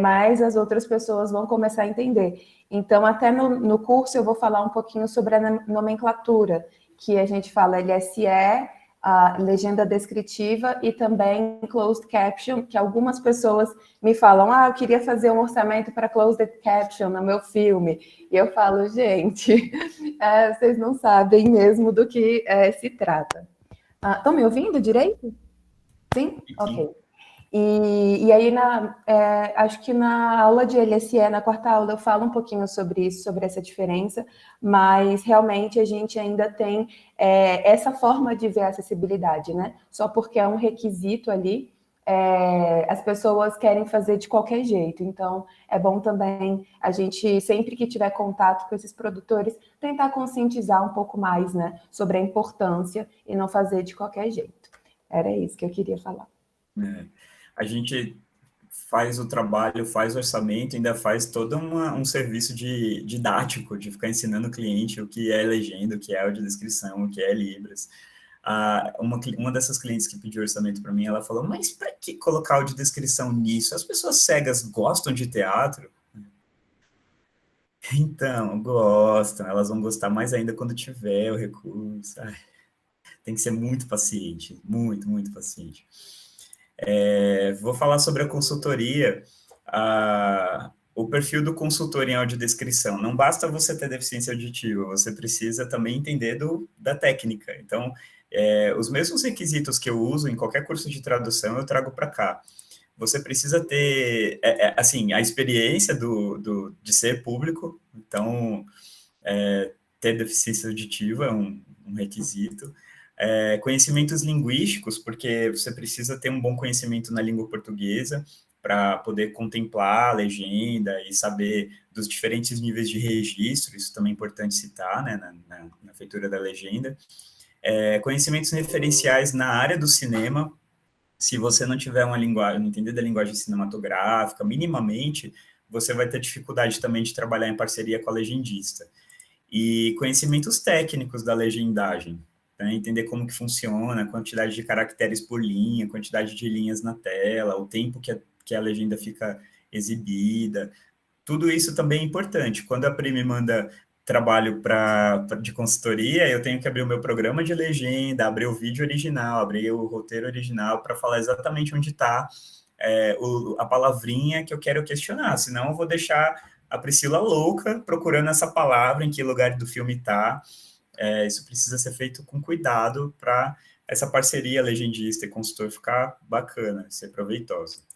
Speaker 4: mais as outras pessoas vão começar a entender. Então, até no curso eu vou falar um pouquinho sobre a nomenclatura, que a gente fala LSE, a legenda descritiva e também closed caption, que algumas pessoas me falam, eu queria fazer um orçamento para closed caption no meu filme. E eu falo, gente, vocês não sabem mesmo do que se trata. Estão me ouvindo direito? Sim? Ok. E aí, acho que na aula de LSE, na quarta aula, eu falo um pouquinho sobre isso, sobre essa diferença, mas realmente a gente ainda tem essa forma de ver a acessibilidade, né? Só porque é um requisito ali, as pessoas querem fazer de qualquer jeito. Então, é bom também a gente, sempre que tiver contato com esses produtores, tentar conscientizar um pouco mais, né, sobre a importância e não fazer de qualquer jeito. Era isso que eu queria falar.
Speaker 1: A gente faz o trabalho, faz o orçamento, ainda faz todo um serviço didático, de ficar ensinando o cliente o que é legenda, o que é audiodescrição, o que é Libras. Uma dessas clientes que pediu orçamento para mim, ela falou, mas para que colocar audiodescrição nisso? As pessoas cegas gostam de teatro? Então, gostam, elas vão gostar mais ainda quando tiver o recurso. Tem que ser muito paciente, muito, muito paciente. Vou falar sobre a consultoria. O perfil do consultor em audiodescrição. Não basta você ter deficiência auditiva, você precisa também entender da técnica. Então, os mesmos requisitos que eu uso em qualquer curso de tradução, eu trago para cá. Você precisa ter, assim, a experiência de ser público, então, ter deficiência auditiva é um requisito. Conhecimentos linguísticos, porque você precisa ter um bom conhecimento na língua portuguesa para poder contemplar a legenda e saber dos diferentes níveis de registro, isso também é importante citar, né, na feitura da legenda. Conhecimentos referenciais na área do cinema, se você não tiver uma linguagem, não entender da linguagem cinematográfica, minimamente, você vai ter dificuldade também de trabalhar em parceria com a legendista. E conhecimentos técnicos da legendagem, né? Entender como que funciona, a quantidade de caracteres por linha, quantidade de linhas na tela, o tempo que a legenda fica exibida, tudo isso também é importante. Quando a Pri me manda trabalho de consultoria, eu tenho que abrir o meu programa de legenda, abrir o vídeo original, abrir o roteiro original para falar exatamente onde está a palavrinha que eu quero questionar, senão eu vou deixar a Priscila louca procurando essa palavra, em que lugar do filme está. Isso precisa ser feito com cuidado para essa parceria legendista e consultor ficar bacana, ser proveitosa.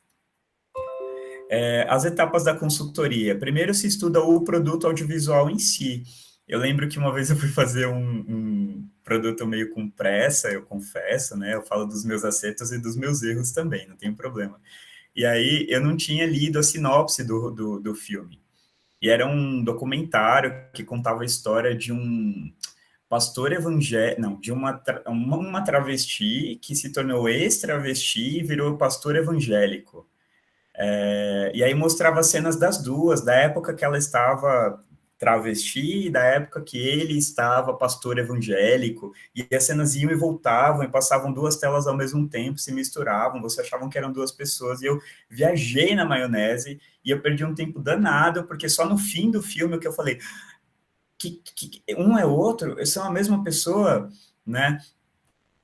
Speaker 1: As etapas da consultoria. Primeiro se estuda o produto audiovisual em si. Eu lembro que uma vez eu fui fazer um produto meio com pressa, eu confesso, né? Eu falo dos meus acertos e dos meus erros também, não tem problema. E aí eu não tinha lido a sinopse do filme. E era um documentário que contava a história de um pastor evangélico, não, de uma travesti que se tornou ex-travesti e virou pastor evangélico. E aí mostrava cenas das duas, da época que ela estava travesti e da época que ele estava pastor evangélico, e as cenas iam e voltavam, e passavam duas telas ao mesmo tempo, se misturavam, você achavam que eram duas pessoas, e eu viajei na maionese, e eu perdi um tempo danado, porque só no fim do filme que eu falei, que um é outro, são a mesma pessoa, né?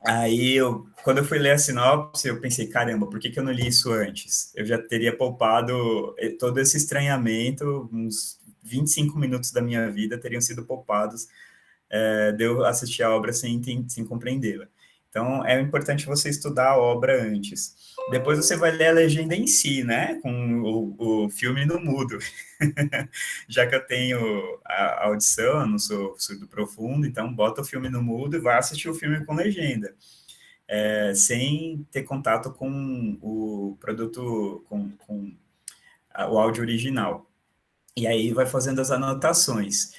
Speaker 1: Aí, quando eu fui ler a sinopse, eu pensei, caramba, por que eu não li isso antes? Eu já teria poupado todo esse estranhamento, uns 25 minutos da minha vida teriam sido poupados de eu assistir a obra sem compreendê-la. Então, é importante você estudar a obra antes. Depois você vai ler a legenda em si, né? Com o filme no mudo. Já que eu tenho a audição, eu não sou surdo profundo, então bota o filme no mudo e vai assistir o filme com legenda. Sem ter contato com o produto, com o áudio original. E aí vai fazendo as anotações.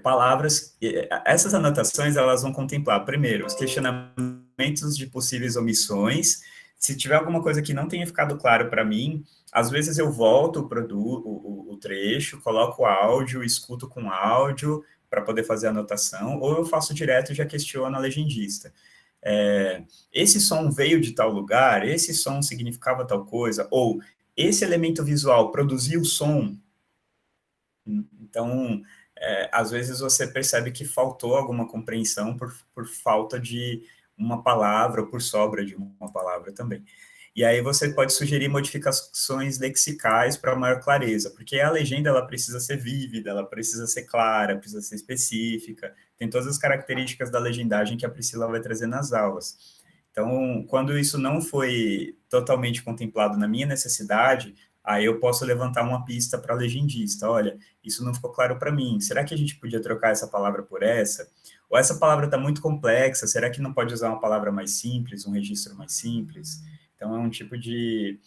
Speaker 1: Palavras, essas anotações, elas vão contemplar, primeiro, os questionamentos de possíveis omissões. Se tiver alguma coisa que não tenha ficado claro para mim, às vezes eu volto o trecho, coloco o áudio, escuto com áudio para poder fazer a anotação, ou eu faço direto e já questiono a legendista. Esse som veio de tal lugar, esse som significava tal coisa, ou esse elemento visual produziu som. Então, às vezes você percebe que faltou alguma compreensão por falta de uma palavra, ou por sobra de uma palavra também. E aí você pode sugerir modificações lexicais para maior clareza, porque a legenda ela precisa ser vívida, ela precisa ser clara, precisa ser específica, tem todas as características da legendagem que a Priscila vai trazer nas aulas. Então, quando isso não foi totalmente contemplado na minha necessidade, aí eu posso levantar uma pista para a legendista. Olha, isso não ficou claro para mim. Será que a gente podia trocar essa palavra por essa? Ou essa palavra está muito complexa, será que não pode usar uma palavra mais simples, um registro mais simples? Então, é um tipo de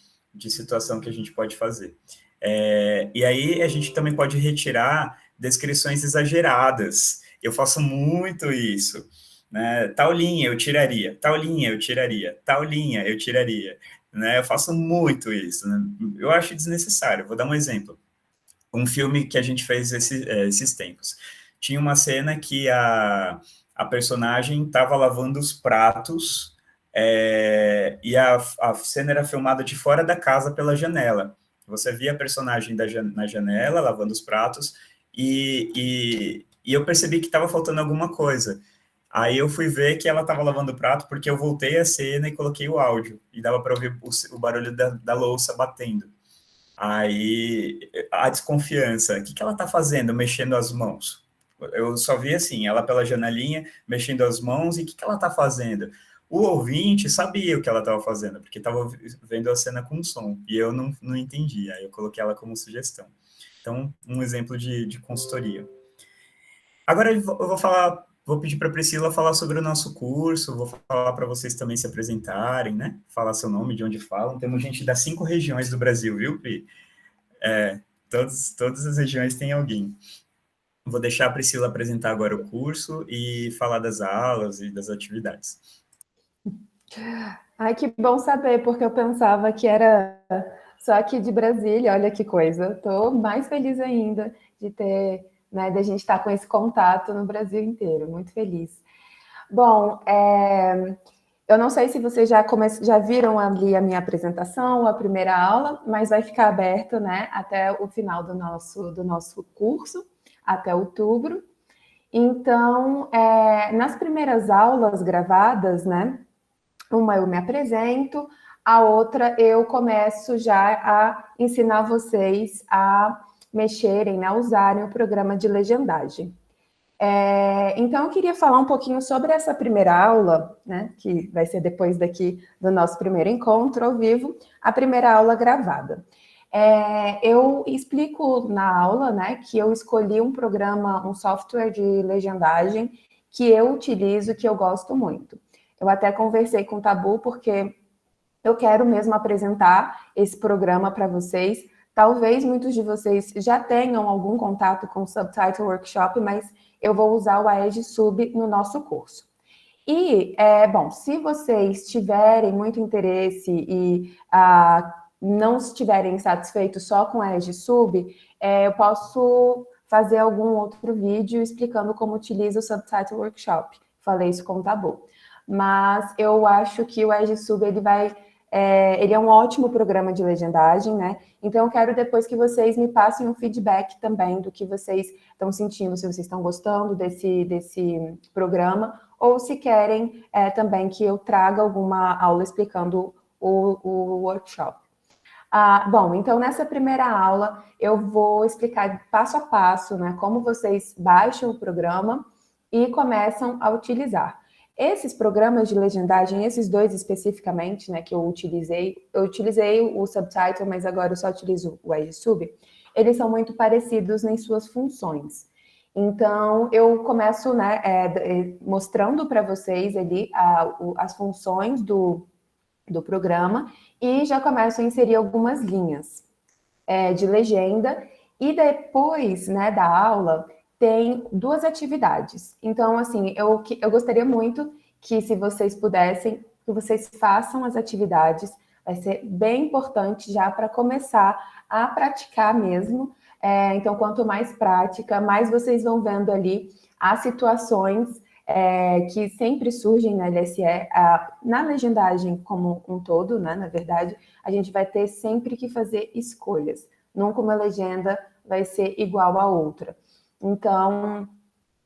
Speaker 1: situação que a gente pode fazer. E aí, a gente também pode retirar descrições exageradas. Eu faço muito isso. Né? Tal linha eu tiraria, tal linha eu tiraria, tal linha eu tiraria. Né? Eu faço muito isso. Né? Eu acho desnecessário. Vou dar um exemplo. Um filme que a gente fez esses tempos. Tinha uma cena que a personagem estava lavando os pratos e a cena era filmada de fora da casa pela janela. Você via a personagem na janela lavando os pratos e eu percebi que estava faltando alguma coisa. Aí eu fui ver que ela estava lavando o prato porque eu voltei a cena e coloquei o áudio e dava para ouvir o barulho da louça batendo. Aí a desconfiança, o que ela está fazendo mexendo as mãos? Eu só vi assim, ela pela janelinha mexendo as mãos e o que ela está fazendo? O ouvinte sabia o que ela estava fazendo, porque estava vendo a cena com som, e eu não entendi, aí eu coloquei ela como sugestão. Então, um exemplo de consultoria. Agora eu vou pedir para a Priscila falar sobre o nosso curso, vou falar para vocês também se apresentarem, né? Falar seu nome, de onde falam. Temos gente das 5 regiões do Brasil, viu, Pri? Todas as regiões têm alguém. Vou deixar a Priscila apresentar agora o curso e falar das aulas e das atividades.
Speaker 4: Ai, que bom saber, porque eu pensava que era só aqui de Brasília, olha que coisa. Estou mais feliz ainda de ter, né, de a gente estar com esse contato no Brasil inteiro, muito feliz. Bom, eu não sei se vocês já viram ali a minha apresentação, a primeira aula, mas vai ficar aberto, né, até o final do nosso curso, até outubro. Então, nas primeiras aulas gravadas, né, uma eu me apresento, a outra eu começo já a ensinar vocês a mexerem, né, a usarem o programa de legendagem. Então, eu queria falar um pouquinho sobre essa primeira aula, né, que vai ser depois daqui do nosso primeiro encontro ao vivo, a primeira aula gravada. Eu explico na aula, né, que eu escolhi um programa, um software de legendagem que eu utilizo, que eu gosto muito. Eu até conversei com o Tabu, porque eu quero mesmo apresentar esse programa para vocês. Talvez muitos de vocês já tenham algum contato com o Subtitle Workshop, mas eu vou usar o Aege Sub no nosso curso. E, bom, se vocês tiverem muito interesse e não estiverem satisfeitos só com a Aege Sub, eu posso fazer algum outro vídeo explicando como utiliza o Subtitle Workshop. Falei isso com o Tabu. Mas eu acho que o Aege Sub, ele é um ótimo programa de legendagem, né? Então, eu quero depois que vocês me passem um feedback também do que vocês estão sentindo, se vocês estão gostando desse programa, ou se querem também que eu traga alguma aula explicando o workshop. Bom, então, nessa primeira aula, eu vou explicar passo a passo, né, como vocês baixam o programa e começam a utilizar. Esses programas de legendagem, esses dois especificamente, né, que eu utilizei o Subtitle, mas agora eu só utilizo o EduSub, eles são muito parecidos em suas funções. Então, eu começo, né, mostrando para vocês ali as funções do programa e já começo a inserir algumas linhas de legenda, e depois, né, da aula, tem 2 atividades. Então, assim, eu gostaria muito que, se vocês pudessem, que vocês façam as atividades, vai ser bem importante já para começar a praticar mesmo. Então, quanto mais prática, mais vocês vão vendo ali as situações que sempre surgem na LSE, na legendagem como um todo, né, na verdade, a gente vai ter sempre que fazer escolhas. Nunca uma legenda vai ser igual a outra. Então,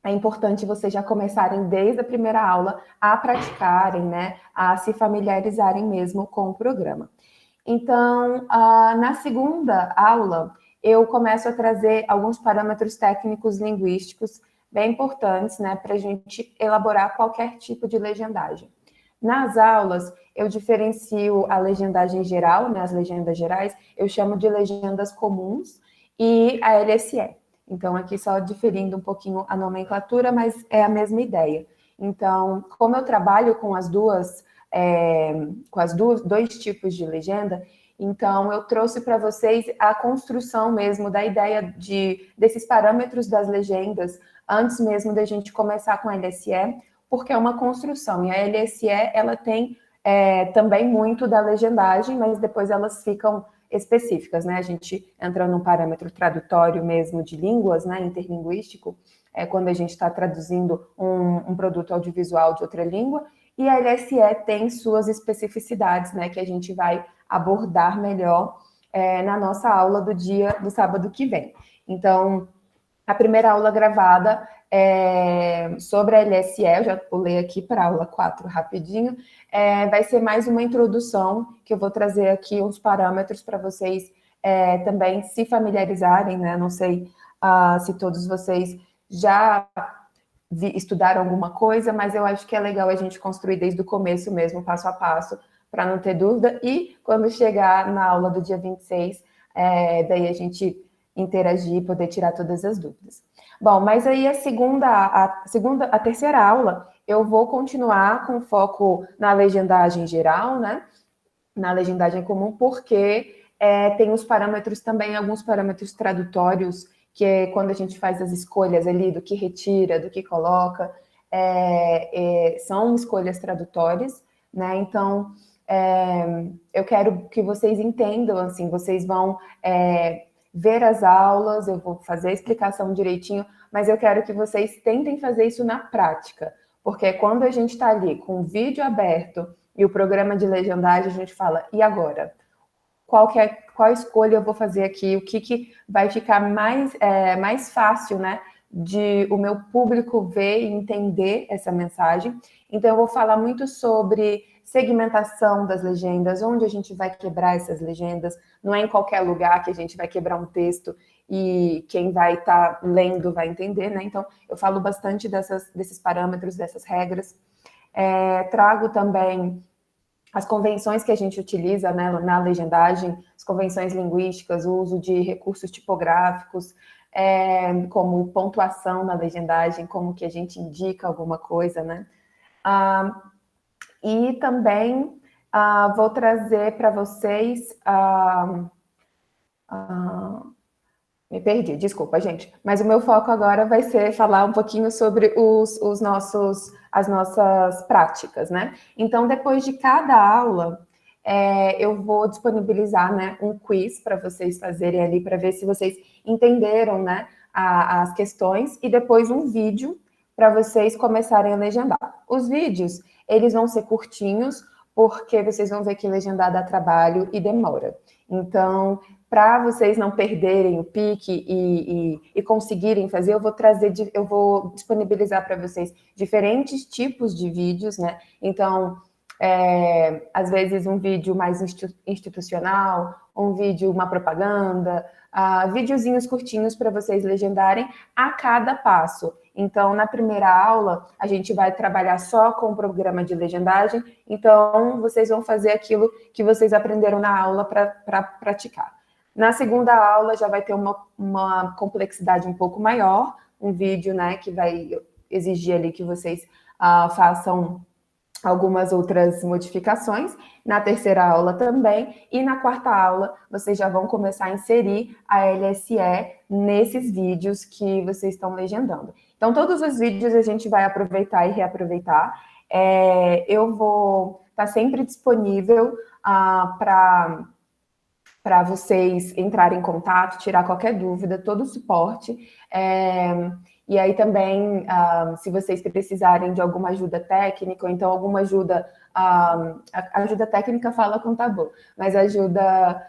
Speaker 4: é importante vocês já começarem desde a primeira aula a praticarem, né, a se familiarizarem mesmo com o programa. Então, na segunda aula, eu começo a trazer alguns parâmetros técnicos linguísticos bem importantes, né, para a gente elaborar qualquer tipo de legendagem. Nas aulas, eu diferencio a legendagem geral, né, as legendas gerais, eu chamo de legendas comuns, e a LSE. Então, aqui só diferindo um pouquinho a nomenclatura, mas é a mesma ideia. Então, como eu trabalho com dois tipos de legenda, então eu trouxe para vocês a construção mesmo da ideia desses parâmetros das legendas, antes mesmo da gente começar com a LSE, porque é uma construção, e a LSE, ela tem também muito da legendagem, mas depois elas ficam específicas, né? A gente entra num parâmetro tradutório mesmo de línguas, né? Interlinguístico, quando a gente está traduzindo um produto audiovisual de outra língua, e a LSE tem suas especificidades, né? Que a gente vai abordar melhor na nossa aula do sábado que vem. Então, a primeira aula gravada sobre a LSE, eu já pulei aqui para a aula 4 rapidinho, vai ser mais uma introdução, que eu vou trazer aqui uns parâmetros para vocês também se familiarizarem, né? Não sei se todos vocês já estudaram alguma coisa, mas eu acho que é legal a gente construir desde o começo mesmo, passo a passo, para não ter dúvida, e quando chegar na aula do dia 26, daí a gente interagir e poder tirar todas as dúvidas. Bom, mas aí a terceira aula, eu vou continuar com foco na legendagem geral, né? Na legendagem comum, porque tem os parâmetros também, alguns parâmetros tradutórios, que é quando a gente faz as escolhas ali do que retira, do que coloca, são escolhas tradutórias, né? Então, eu quero que vocês entendam, assim, vocês vão ver as aulas, eu vou fazer a explicação direitinho, mas eu quero que vocês tentem fazer isso na prática, porque quando a gente está ali com o vídeo aberto e o programa de legendagem, a gente fala, e agora? Qual escolha eu vou fazer aqui? O que vai ficar mais fácil, né, de o meu público ver e entender essa mensagem? Então, eu vou falar muito sobre segmentação das legendas, onde a gente vai quebrar essas legendas, não é em qualquer lugar que a gente vai quebrar um texto e quem vai estar lendo vai entender, né? Então, eu falo bastante desses parâmetros, dessas regras. Trago também as convenções que a gente utiliza, né, na legendagem, as convenções linguísticas, o uso de recursos tipográficos, como pontuação na legendagem, como que a gente indica alguma coisa, né? E também vou trazer para vocês... me perdi, desculpa, gente. Mas o meu foco agora vai ser falar um pouquinho sobre as nossas práticas, né? Então, depois de cada aula, eu vou disponibilizar, né, um quiz para vocês fazerem ali, para ver se vocês entenderam, né, as questões, e depois um vídeo para vocês começarem a legendar. Os vídeos, eles vão ser curtinhos, porque vocês vão ver que legendar dá trabalho e demora. Então, para vocês não perderem o pique e conseguirem fazer, eu vou disponibilizar para vocês diferentes tipos de vídeos, né? Então, às vezes um vídeo mais institucional, um vídeo, uma propaganda, videozinhos curtinhos para vocês legendarem a cada passo. Então, na primeira aula, a gente vai trabalhar só com o programa de legendagem, então vocês vão fazer aquilo que vocês aprenderam na aula para praticar. Na segunda aula, já vai ter uma complexidade um pouco maior, um vídeo, né, que vai exigir ali que vocês façam algumas outras modificações, na terceira aula também, e na quarta aula vocês já vão começar a inserir a LSE nesses vídeos que vocês estão legendando. Então, todos os vídeos a gente vai aproveitar e reaproveitar. Eu vou estar sempre disponível para vocês entrarem em contato, tirar qualquer dúvida, todo o suporte. E aí também, se vocês precisarem de alguma ajuda técnica, ou então alguma ajuda, ajuda técnica fala com o Tabu, mas ajuda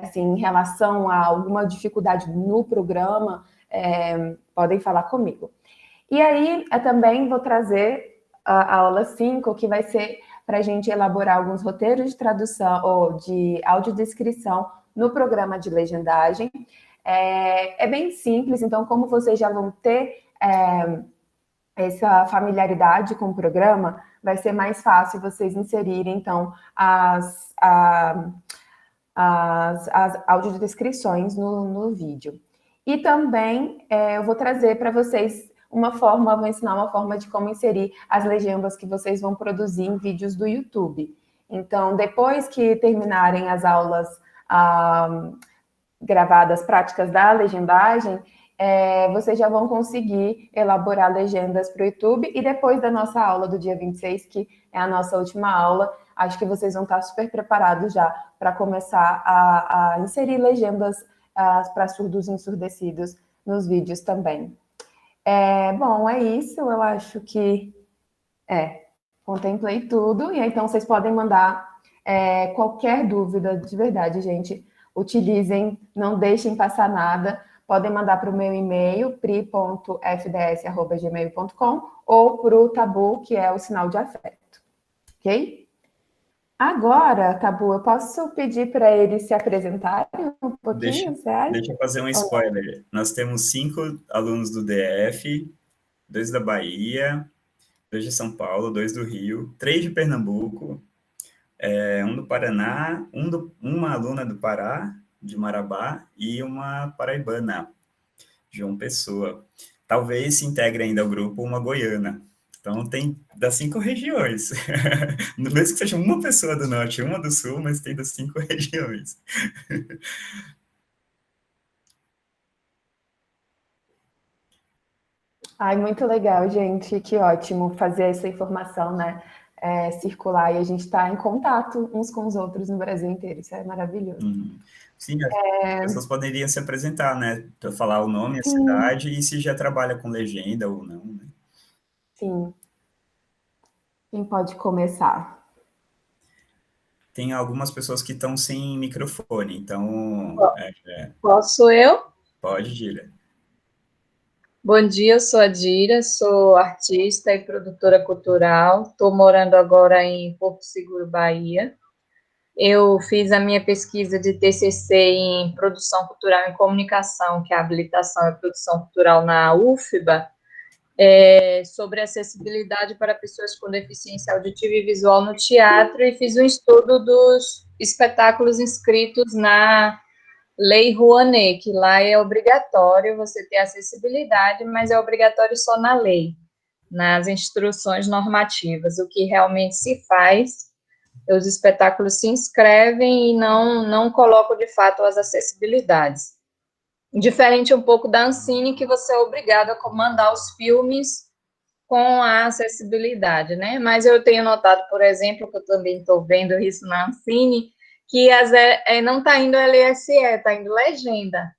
Speaker 4: assim, em relação a alguma dificuldade no programa, podem falar comigo. E aí, eu também vou trazer a aula 5, que vai ser para a gente elaborar alguns roteiros de tradução ou de audiodescrição no programa de legendagem. É bem simples, então, como vocês já vão ter essa familiaridade com o programa, vai ser mais fácil vocês inserirem, então, as audiodescrições no vídeo. E também eu vou trazer para vocês vou ensinar uma forma de como inserir as legendas que vocês vão produzir em vídeos do YouTube. Então, depois que terminarem as aulas gravadas práticas da legendagem, vocês já vão conseguir elaborar legendas para o YouTube, e depois da nossa aula do dia 26, que é a nossa última aula, acho que vocês vão estar super preparados já para começar a inserir legendas para surdos e ensurdecidos nos vídeos também. Bom, é isso, eu acho que contemplei tudo, e então vocês podem mandar qualquer dúvida, de verdade, gente, utilizem, não deixem passar nada, podem mandar para o meu e-mail, pri.fds@gmail.com, ou para o Tabu, que é o sinal de afeto, ok? Agora, Tabu, eu posso pedir para eles se apresentarem um pouquinho, você acha?
Speaker 1: Deixa eu fazer um spoiler. Nós temos 5 alunos do DF, 2 da Bahia, 2 de São Paulo, 2 do Rio, 3 de Pernambuco, 1 do Paraná, uma aluna do Pará, de Marabá, e uma paraibana, João Pessoa. Talvez se integre ainda ao grupo uma goiana. Então, tem das 5 regiões. Mesmo que seja uma pessoa do norte e uma do sul, mas tem das 5 regiões.
Speaker 4: Ai, muito legal, gente. Que ótimo fazer essa informação, né? Circular, e a gente está em contato uns com os outros no Brasil inteiro. Isso é maravilhoso.
Speaker 1: Sim, as pessoas poderiam se apresentar, né? Para falar o nome, a cidade, e se já trabalha com legenda ou não, né?
Speaker 4: Sim. Quem pode começar?
Speaker 1: Tem algumas pessoas que estão sem microfone, então...
Speaker 5: Posso eu?
Speaker 1: Pode, Dira.
Speaker 5: Bom dia, eu sou a Dira, sou artista e produtora cultural, estou morando agora em Porto Seguro, Bahia. Eu fiz a minha pesquisa de TCC em Produção Cultural e Comunicação, que é a habilitação e produção cultural na UFBA, sobre acessibilidade para pessoas com deficiência auditiva e visual no teatro, e fiz um estudo dos espetáculos inscritos na Lei Rouanet, que lá é obrigatório você ter acessibilidade, mas é obrigatório só na lei, nas instruções normativas. O que realmente se faz, os espetáculos se inscrevem e não colocam, de fato, as acessibilidades. Diferente um pouco da Ancine, que você é obrigado a comandar os filmes com a acessibilidade, né? Mas eu tenho notado, por exemplo, que eu também estou vendo isso na Ancine, que não está indo LSE, está indo legenda,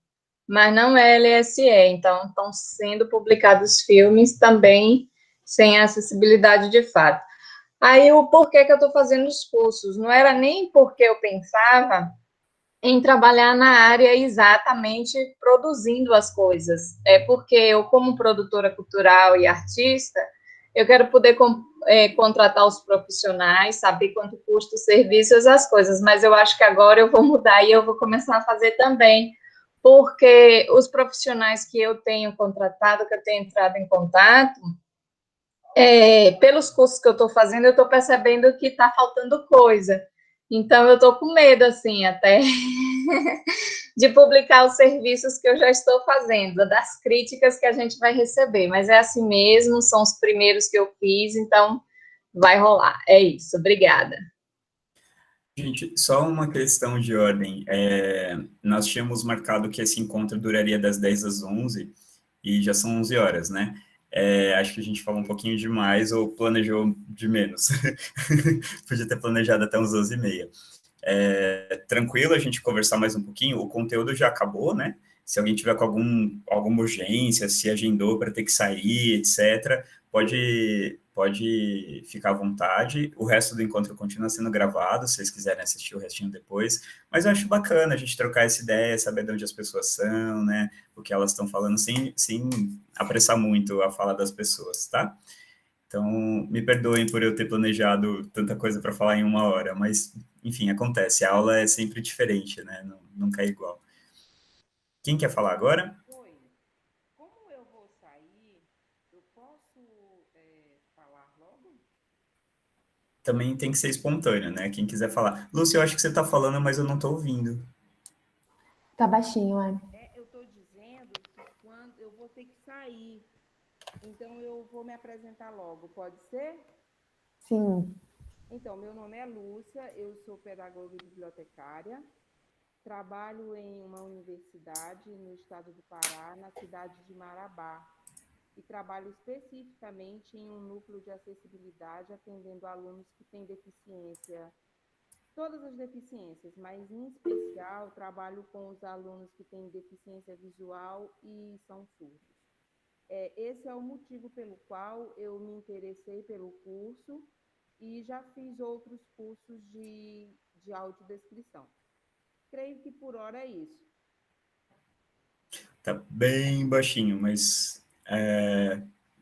Speaker 5: mas não é LSE, então estão sendo publicados filmes também sem acessibilidade de fato. Aí, o porquê que eu estou fazendo os cursos? Não era nem porque eu pensava em trabalhar na área exatamente produzindo as coisas, é porque eu, como produtora cultural e artista, eu quero poder contratar os profissionais, saber quanto custa o serviço, as coisas, mas eu acho que agora eu vou mudar e eu vou começar a fazer também porque os profissionais que eu tenho contratado, que eu tenho entrado em contato, pelos cursos que eu estou fazendo, eu estou percebendo que está faltando coisa. Então, eu estou com medo, assim, até de publicar os serviços que eu já estou fazendo, das críticas que a gente vai receber. Mas é assim mesmo, são os primeiros que eu fiz, então vai rolar. É isso, obrigada.
Speaker 1: Gente, só uma questão de ordem. Nós tínhamos marcado que esse encontro duraria das 10 às 11, e já são 11 horas, né? Acho que a gente falou um pouquinho demais ou planejou de menos. Podia ter planejado até uns 11h30. Tranquilo a gente conversar mais um pouquinho, o conteúdo já acabou, né? Se alguém tiver com alguma urgência, se agendou para ter que sair, etc., pode ficar à vontade. O resto do encontro continua sendo gravado, se vocês quiserem assistir o restinho depois. Mas eu acho bacana a gente trocar essa ideia, saber de onde as pessoas são, né? O que elas estão falando, sem apressar muito a fala das pessoas, tá? Então, me perdoem por eu ter planejado tanta coisa para falar em 1 hora, mas, enfim, acontece. A aula é sempre diferente, né? Nunca é igual. Quem quer falar agora?
Speaker 6: Oi. Como eu vou sair, eu posso falar logo?
Speaker 1: Também tem que ser espontâneo, né? Quem quiser falar. Lúcia, eu acho que você está falando, mas eu não estou ouvindo.
Speaker 4: Tá baixinho,
Speaker 6: Eu estou dizendo que quando eu vou ter que sair, então eu vou me apresentar logo, pode ser?
Speaker 4: Sim.
Speaker 6: Então, meu nome é Lúcia, eu sou pedagoga e bibliotecária, trabalho em uma universidade no estado do Pará, na cidade de Marabá, e trabalho especificamente em um núcleo de acessibilidade, atendendo alunos que têm deficiência, todas as deficiências, mas em especial trabalho com os alunos que têm deficiência visual e são surdos. Esse é o motivo pelo qual eu me interessei pelo curso e já fiz outros cursos de audiodescrição. Creio que por hora é isso.
Speaker 1: Tá bem baixinho, mas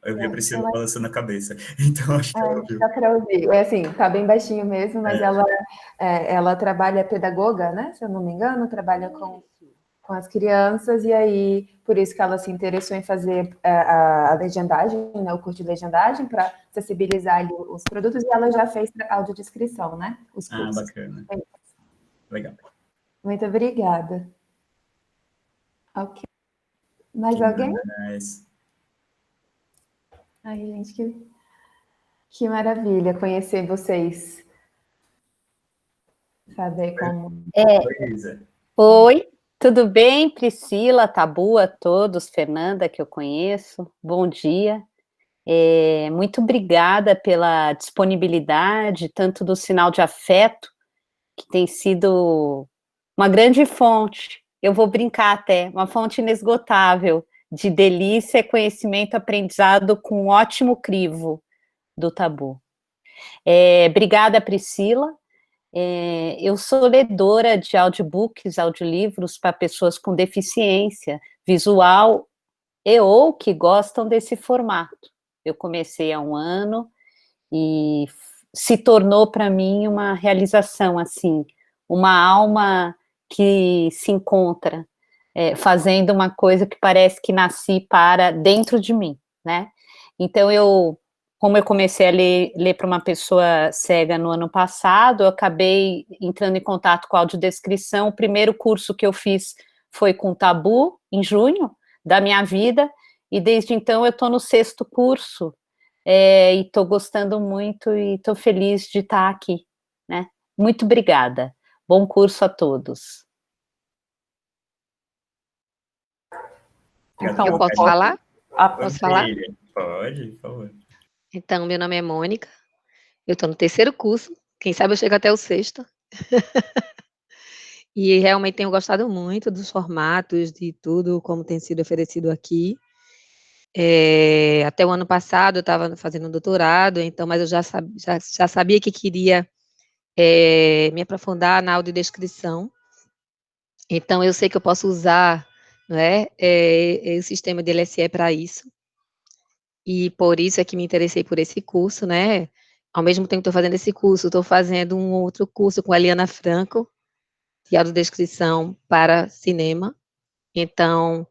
Speaker 1: eu vi a Priscila balançando a cabeça, então acho que ela ouviu.
Speaker 4: Dá para ouvir. Assim, tá bem baixinho mesmo, mas ela trabalha pedagoga, né? Se eu não me engano, trabalha com as crianças, e aí, por isso que ela se interessou em fazer a legendagem, né, o curso de legendagem, para acessibilizar ali os produtos, e ela já fez audiodescrição, né? Os cursos.
Speaker 1: Bacana. Legal.
Speaker 4: Muito obrigada. Ok. Mais alguém? Ai, gente, que maravilha conhecer vocês. Saber como...
Speaker 7: Oi, tudo bem? Priscila, Tabu, a todos, Fernanda, que eu conheço, bom dia. Muito obrigada pela disponibilidade, tanto do sinal de afeto, que tem sido uma grande fonte, eu vou brincar até, uma fonte inesgotável de delícia, conhecimento, aprendizado com um ótimo crivo do Tabu. Obrigada, Priscila. Eu sou ledora de audiobooks, audiolivros para pessoas com deficiência visual ou que gostam desse formato. Eu comecei há 1 ano e se tornou para mim uma realização, assim, uma alma que se encontra fazendo uma coisa que parece que nasci para dentro de mim, né? Então, como eu comecei a ler para uma pessoa cega no ano passado, eu acabei entrando em contato com a audiodescrição. O primeiro curso que eu fiz foi com o Tabu, em junho da minha vida, e desde então eu estou no 6º curso, e estou gostando muito e estou feliz de estar aqui, né? Muito obrigada. Bom curso a todos.
Speaker 8: Então, eu posso falar? Posso falar?
Speaker 1: Pode, por favor.
Speaker 8: Então, meu nome é Mônica, eu estou no 3º curso, quem sabe eu chego até o 6º. E realmente tenho gostado muito dos formatos, de tudo como tem sido oferecido aqui. Até o ano passado eu estava fazendo doutorado, então, mas eu já sabia que queria me aprofundar na audiodescrição. Então, eu sei que eu posso usar, né, o sistema de LSE para isso. E por isso é que me interessei por esse curso, né? Ao mesmo tempo que estou fazendo esse curso, estou fazendo um outro curso com a Eliana Franco, de audiodescrição para cinema. Então,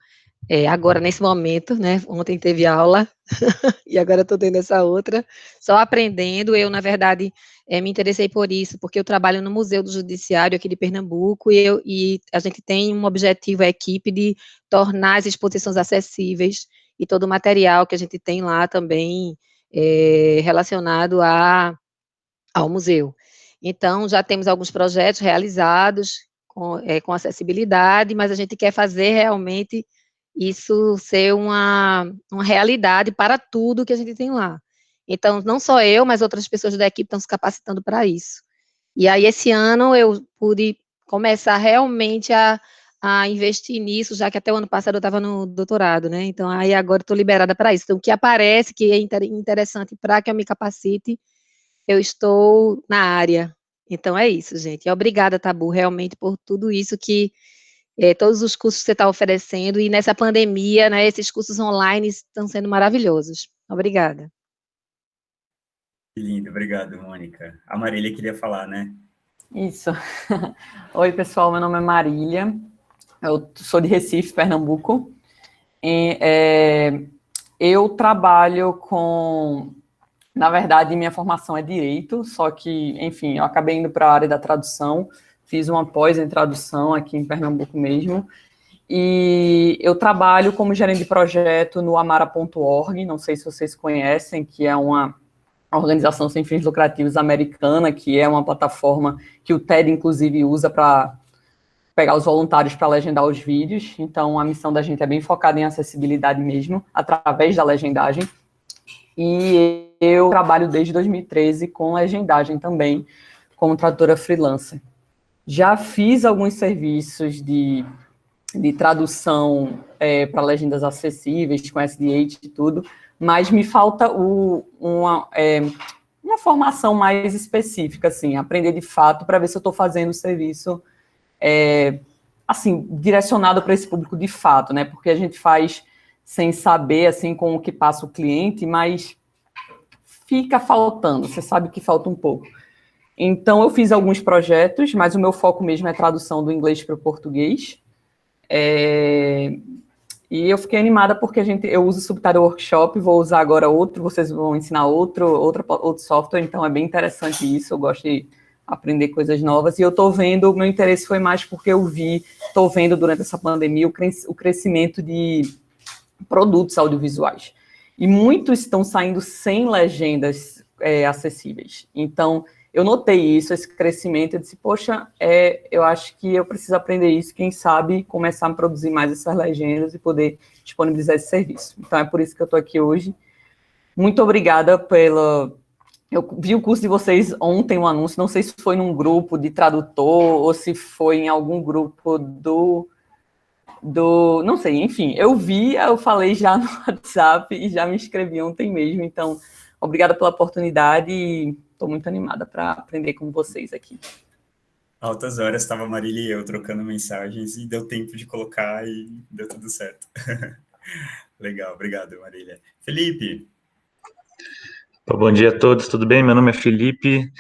Speaker 8: agora, nesse momento, né, ontem teve aula, e agora estou tendo essa outra, só aprendendo. Eu, na verdade, me interessei por isso, porque eu trabalho no Museu do Judiciário aqui de Pernambuco, e a gente tem um objetivo, a equipe, de tornar as exposições acessíveis, e todo o material que a gente tem lá também relacionado ao museu. Então, já temos alguns projetos realizados com acessibilidade, mas a gente quer fazer realmente isso ser uma realidade para tudo que a gente tem lá. Então, não só eu, mas outras pessoas da equipe estão se capacitando para isso. E aí, esse ano, eu pude começar realmente a investir nisso, já que até o ano passado eu estava no doutorado, né? Então, aí agora estou liberada para isso. Então, o que aparece, que é interessante para que eu me capacite, eu estou na área. Então, é isso, gente. E obrigada, Tabu, realmente, por tudo isso que todos os cursos que você está oferecendo, e nessa pandemia, né, esses cursos online estão sendo maravilhosos. Obrigada.
Speaker 1: Que lindo, obrigado, Mônica. A Marília queria falar, né?
Speaker 9: Isso. Oi, pessoal, meu nome é Marília, eu sou de Recife, Pernambuco, e, eu trabalho com, na verdade, minha formação é Direito, só que, enfim, eu acabei indo para a área da tradução, fiz uma pós em tradução aqui em Pernambuco mesmo, e eu trabalho como gerente de projeto no Amara.org, não sei se vocês conhecem, que é uma organização sem fins lucrativos americana, que é uma plataforma que o TED, inclusive, usa para pegar os voluntários para legendar os vídeos. Então, a missão da gente é bem focada em acessibilidade mesmo, através da legendagem. E eu trabalho desde 2013 com legendagem também, como tradutora freelancer. Já fiz alguns serviços de tradução para legendas acessíveis, com SDH e tudo, mas me falta uma formação mais específica, assim, aprender de fato, para ver se eu estou fazendo o serviço, assim, direcionado para esse público de fato, né, porque a gente faz sem saber, assim, com o que passa o cliente, mas fica faltando, você sabe que falta um pouco. Então, eu fiz alguns projetos, mas o meu foco mesmo é tradução do inglês para o português, e eu fiquei animada porque eu uso o Subtitle Workshop, vou usar agora outro, vocês vão ensinar outro software, então é bem interessante isso, eu gosto de aprender coisas novas, e eu estou vendo, o meu interesse foi mais porque estou vendo durante essa pandemia o crescimento de produtos audiovisuais, e muitos estão saindo sem legendas acessíveis, então eu notei isso, esse crescimento, eu disse, poxa, eu acho que eu preciso aprender isso, quem sabe começar a produzir mais essas legendas e poder disponibilizar esse serviço. Então, é por isso que eu estou aqui hoje. Muito obrigada Eu vi o curso de vocês ontem, um anúncio, não sei se foi num grupo de tradutor ou se foi em algum grupo não sei, enfim, eu falei já no WhatsApp e já me inscrevi ontem mesmo, então, obrigada pela oportunidade e estou muito animada para aprender com vocês aqui.
Speaker 1: Altas horas estava a Marília e eu trocando mensagens e deu tempo de colocar e deu tudo certo. Legal, obrigado, Marília. Felipe.
Speaker 10: Bom dia a todos, tudo bem? Meu nome é Felipe,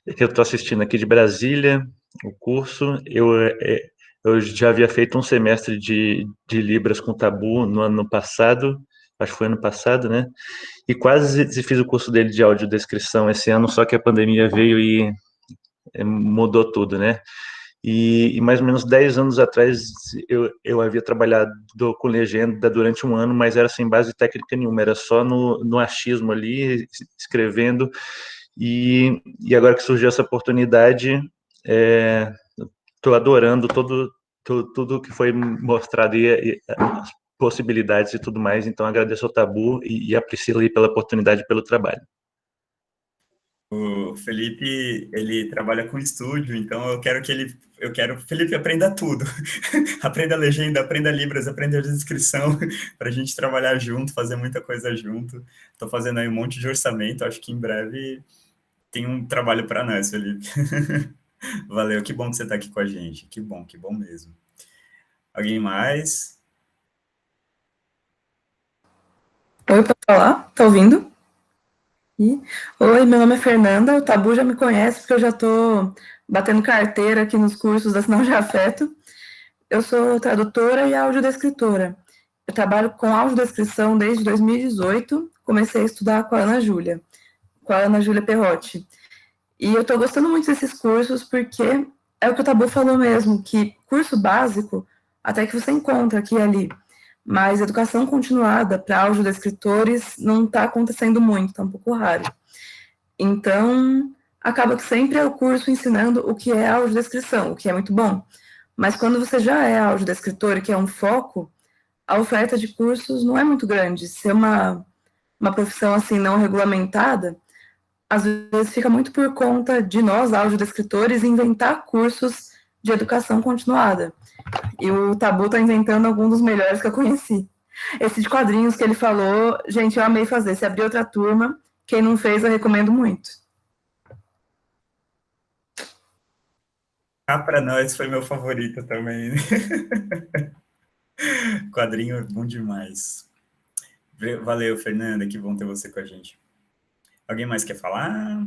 Speaker 10: eu estou assistindo aqui de Brasília o curso. Eu já havia feito um semestre de Libras com Tabu no ano passado, acho que foi ano passado, né? E quase fiz o curso dele de audiodescrição esse ano, só que a pandemia veio e mudou tudo, né? E mais ou menos 10 anos atrás eu havia trabalhado com legenda durante um ano, mas era sem base técnica nenhuma, era só no achismo ali, escrevendo, e agora que surgiu essa oportunidade, estou adorando tudo que foi mostrado e as possibilidades e tudo mais, então agradeço ao Tabu e a Priscila aí pela oportunidade e pelo trabalho.
Speaker 1: O Felipe, ele trabalha com estúdio, então eu quero que Felipe aprenda tudo. Aprenda legenda, aprenda Libras, aprenda a descrição, para a gente trabalhar junto, fazer muita coisa junto. Estou fazendo aí um monte de orçamento, acho que em breve tem um trabalho para nós, Felipe. Valeu, que bom que você está aqui com a gente, que bom mesmo. Alguém mais?
Speaker 3: Oi, pode falar? Tá ouvindo? Oi, meu nome é Fernanda, o Tabu já me conhece, porque eu já estou batendo carteira aqui nos cursos da Sinal de Afeto. eu sou tradutora e audiodescritora. Eu trabalho com audiodescrição desde 2018, comecei a estudar com a Ana Júlia Perrotti. E eu estou gostando muito desses cursos porque é o que o Tabu falou mesmo, que curso básico, até que você encontra aqui e ali, mas educação continuada para audiodescritores não está acontecendo muito, está um pouco raro. Então, acaba que sempre é o curso ensinando o que é audiodescrição, o que é muito bom. Mas quando você já é audiodescritor, que é um foco, a oferta de cursos não é muito grande. Ser uma profissão assim não regulamentada, às vezes fica muito por conta de nós, audiodescritores, inventar cursos de educação continuada. E o Tabu está inventando alguns dos melhores que eu conheci. Esse de quadrinhos que ele falou, gente, eu amei fazer. Se abrir outra turma, quem não fez, eu recomendo muito.
Speaker 1: Para nós foi meu favorito também. Quadrinho é bom demais. Valeu, Fernanda, que bom ter você com a gente. Alguém mais quer falar?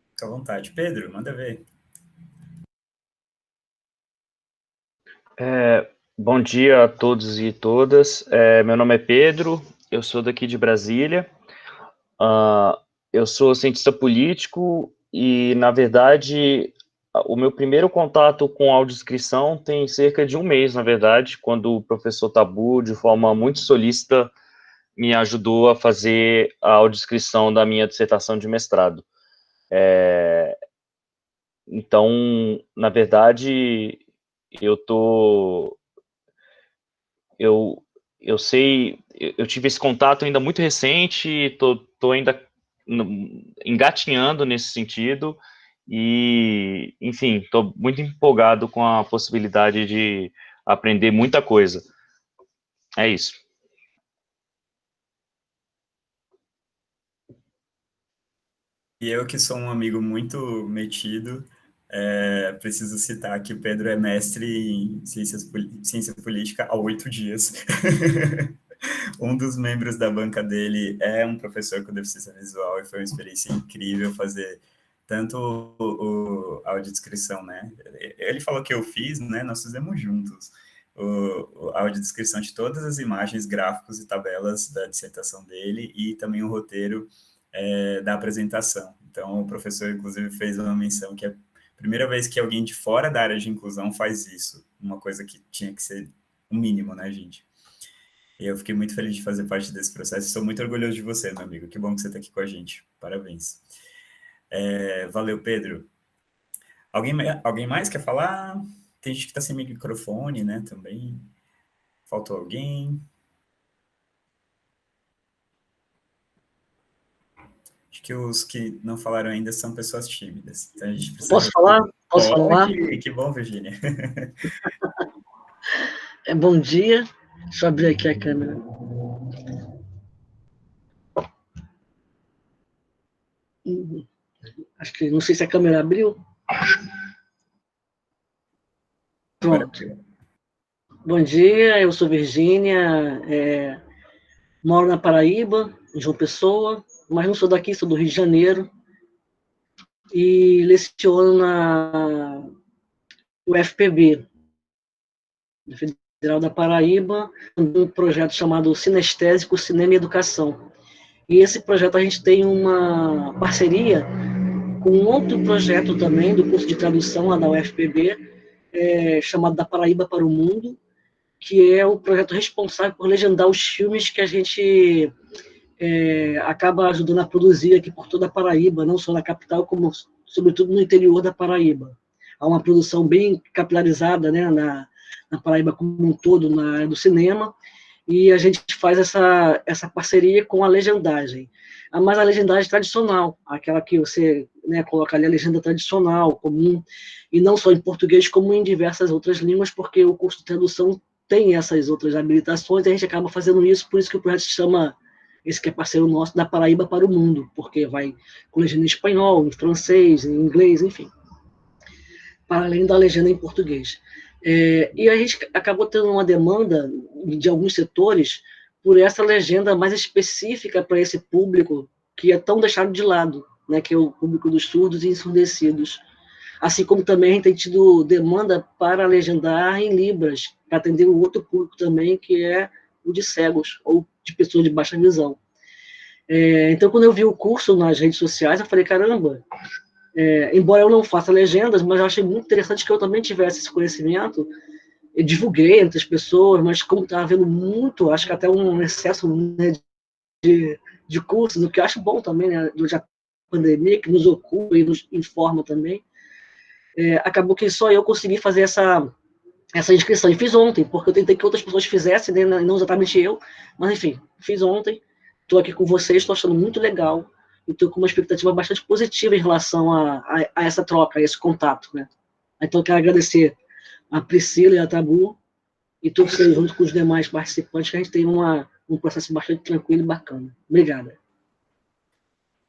Speaker 1: Fica à vontade. Pedro, manda ver.
Speaker 11: Bom dia a todos e todas. Meu nome é Pedro, eu sou daqui de Brasília. Eu sou cientista político e, na verdade, o meu primeiro contato com audiodescrição tem cerca de um mês, na verdade, quando o professor Tabu, de forma muito solícita, me ajudou a fazer a audiodescrição da minha dissertação de mestrado. Então, na verdade, eu tive esse contato ainda muito recente, tô ainda engatinhando nesse sentido, e, enfim, estou muito empolgado com a possibilidade de aprender muita coisa. É isso.
Speaker 1: E eu, que sou um amigo muito metido, preciso citar que o Pedro é mestre em ciência política há 8 dias. Um dos membros da banca dele é um professor com deficiência visual e foi uma experiência incrível fazer tanto a audiodescrição, né? Ele falou que eu fiz, né? Nós fizemos juntos a audiodescrição de todas as imagens, gráficos e tabelas da dissertação dele e também o roteiro da apresentação. Então, o professor, inclusive, fez uma menção que é a primeira vez que alguém de fora da área de inclusão faz isso, uma coisa que tinha que ser o mínimo, né, gente? E eu fiquei muito feliz de fazer parte desse processo. Sou muito orgulhoso de você, meu amigo. Que bom que você está aqui com a gente. Parabéns. Valeu, Pedro. Alguém mais quer falar? Tem gente que está sem microfone, né, também. Faltou alguém? Acho que os que não falaram ainda são pessoas tímidas. Então a gente precisa...
Speaker 12: Posso falar? Posso falar?
Speaker 1: Que bom, Virgínia.
Speaker 12: Bom dia. Deixa eu abrir aqui a câmera. Acho que, não sei se a câmera abriu. Pronto. Bom dia, eu sou Virgínia, moro na Paraíba, em João Pessoa, mas não sou daqui, sou do Rio de Janeiro, e leciono na UFPB, na Federal da Paraíba, um projeto chamado Sinestésico Cinema e Educação. E esse projeto a gente tem uma parceria com um outro projeto também, do curso de tradução lá da UFPB, chamado Da Paraíba para o Mundo, que é o projeto responsável por legendar os filmes que a gente acaba ajudando a produzir aqui por toda a Paraíba, não só na capital, como sobretudo no interior da Paraíba. Há uma produção bem capilarizada, né, na Paraíba como um todo, na área do cinema, e a gente faz essa parceria com a legendagem. Mas a legendagem tradicional, aquela que você, né, coloca ali a legenda tradicional, comum, e não só em português, como em diversas outras línguas, porque o curso de tradução tem essas outras habilitações, e a gente acaba fazendo isso, por isso que o projeto se chama, esse que é parceiro nosso, Da Paraíba para o Mundo, porque vai com legenda em espanhol, em francês, em inglês, enfim, para além da legenda em português. E a gente acabou tendo uma demanda de alguns setores por essa legenda mais específica para esse público que é tão deixado de lado, né, que é o público dos surdos e ensurdecidos. assim como também a gente tem tido demanda para legendar em Libras, para atender um outro público também, que é o de cegos, ou de pessoas de baixa visão. Então, quando eu vi o curso nas redes sociais, eu falei, caramba, embora eu não faça legendas, mas eu achei muito interessante que eu também tivesse esse conhecimento. Eu divulguei entre as pessoas, mas como estava havendo muito, acho que até um excesso, né, de cursos, o que eu acho bom também, né, durante a pandemia, que nos ocupa e nos informa também, acabou que só eu consegui fazer essa inscrição. E fiz ontem, porque eu tentei que outras pessoas fizessem, né, não exatamente eu, mas enfim, fiz ontem. Estou aqui com vocês, estou achando muito legal, e estou com uma expectativa bastante positiva em relação a essa troca, a esse contato, né. Então, eu quero agradecer a Priscila e a Tabu, e torcer junto com os demais participantes, que a gente tem um processo bastante tranquilo e bacana. Obrigada.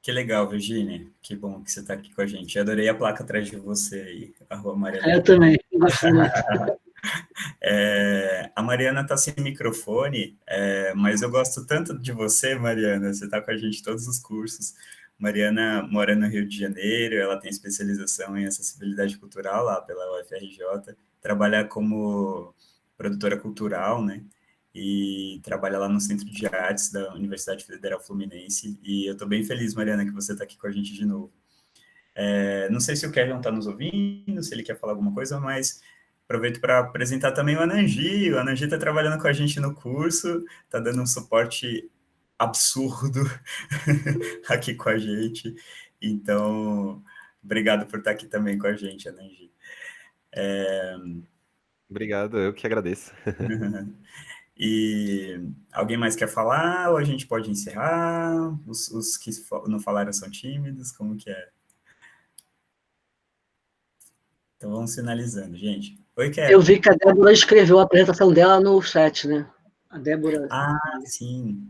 Speaker 1: Que legal, Virginia. Que bom que você está aqui com a gente. Eu adorei a placa atrás de você aí, a Rua Mariana.
Speaker 12: Eu também, gostei muito.
Speaker 1: A Mariana está sem microfone, mas eu gosto tanto de você, Mariana. Você está com a gente em todos os cursos. Mariana mora no Rio de Janeiro, ela tem especialização em acessibilidade cultural lá pela UFRJ, trabalha como produtora cultural, né? E trabalha lá no Centro de Artes da Universidade Federal Fluminense. E eu estou bem feliz, Mariana, que você está aqui com a gente de novo. Não sei se o Kevin está nos ouvindo, se ele quer falar alguma coisa, mas aproveito para apresentar também o Anangi. O Anangi está trabalhando com a gente no curso, está dando um suporte absurdo aqui com a gente. Então, obrigado por estar aqui também com a gente, Anangi.
Speaker 13: Obrigado, eu que agradeço.
Speaker 1: E alguém mais quer falar ou a gente pode encerrar? Os que não falaram são tímidos, como que é? Então vamos finalizando, gente. Oi, Kevin.
Speaker 12: Eu vi que a Débora escreveu a apresentação dela no chat, né? A Débora...
Speaker 1: Ah, sim.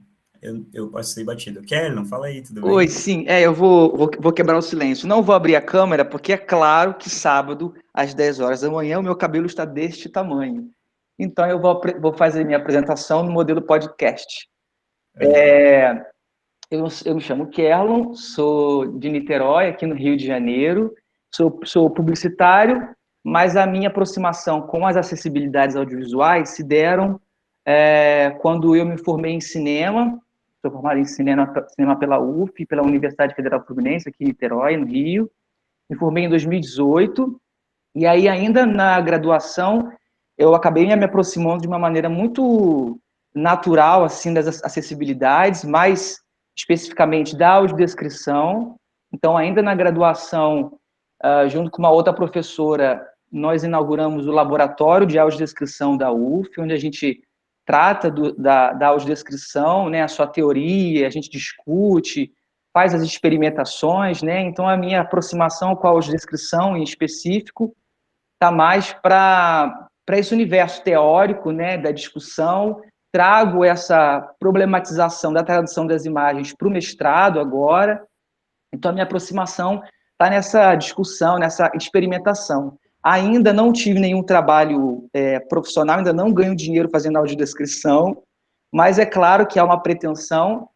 Speaker 1: Eu passei batido. Kelly, fala aí, tudo bem?
Speaker 14: Oi, sim. Eu vou quebrar o silêncio. Não vou abrir a câmera, porque é claro que sábado, às 10 horas da manhã, o meu cabelo está deste tamanho. Então, eu vou fazer minha apresentação no modelo podcast. Eu me chamo Kerlon, sou de Niterói, aqui no Rio de Janeiro, sou publicitário, mas a minha aproximação com as acessibilidades audiovisuais se deram quando eu me formei em cinema. Sou formado em cinema pela UF, pela Universidade Federal Fluminense, aqui em Niterói, no Rio. Me formei em 2018, e aí ainda na graduação eu acabei me aproximando de uma maneira muito natural, assim, das acessibilidades, mais especificamente da audiodescrição. Então, ainda na graduação, junto com uma outra professora, nós inauguramos o laboratório de audiodescrição da UF, onde a gente trata da audiodescrição, né, a sua teoria, a gente discute, faz as experimentações, né. Então, a minha aproximação com a audiodescrição, em específico, está mais para esse universo teórico, né, da discussão. Trago essa problematização da tradução das imagens para o mestrado agora. Então, a minha aproximação está nessa discussão, nessa experimentação. Ainda não tive nenhum trabalho profissional, ainda não ganho dinheiro fazendo audiodescrição, mas é claro que há uma pretensão,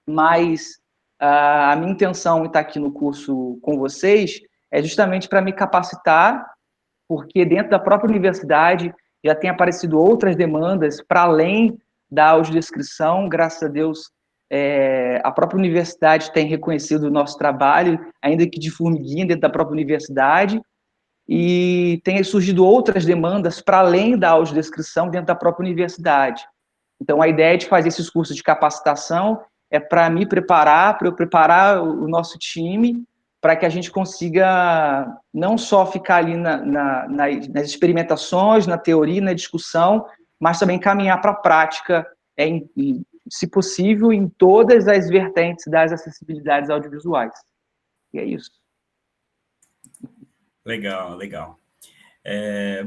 Speaker 14: mas a minha intenção em estar aqui no curso com vocês é justamente para me capacitar, porque dentro da própria universidade já tem aparecido outras demandas para além da audiodescrição. Graças a Deus, a própria universidade tem reconhecido o nosso trabalho, ainda que de formiguinha dentro da própria universidade, e tem surgido outras demandas para além da audiodescrição dentro da própria universidade. Então, a ideia de fazer esses cursos de capacitação é para me preparar, para eu preparar o nosso time, para que a gente consiga não só ficar ali nas experimentações, na teoria, na discussão, mas também caminhar para a prática, se possível, em todas as vertentes das acessibilidades audiovisuais. E é isso.
Speaker 1: Legal, legal.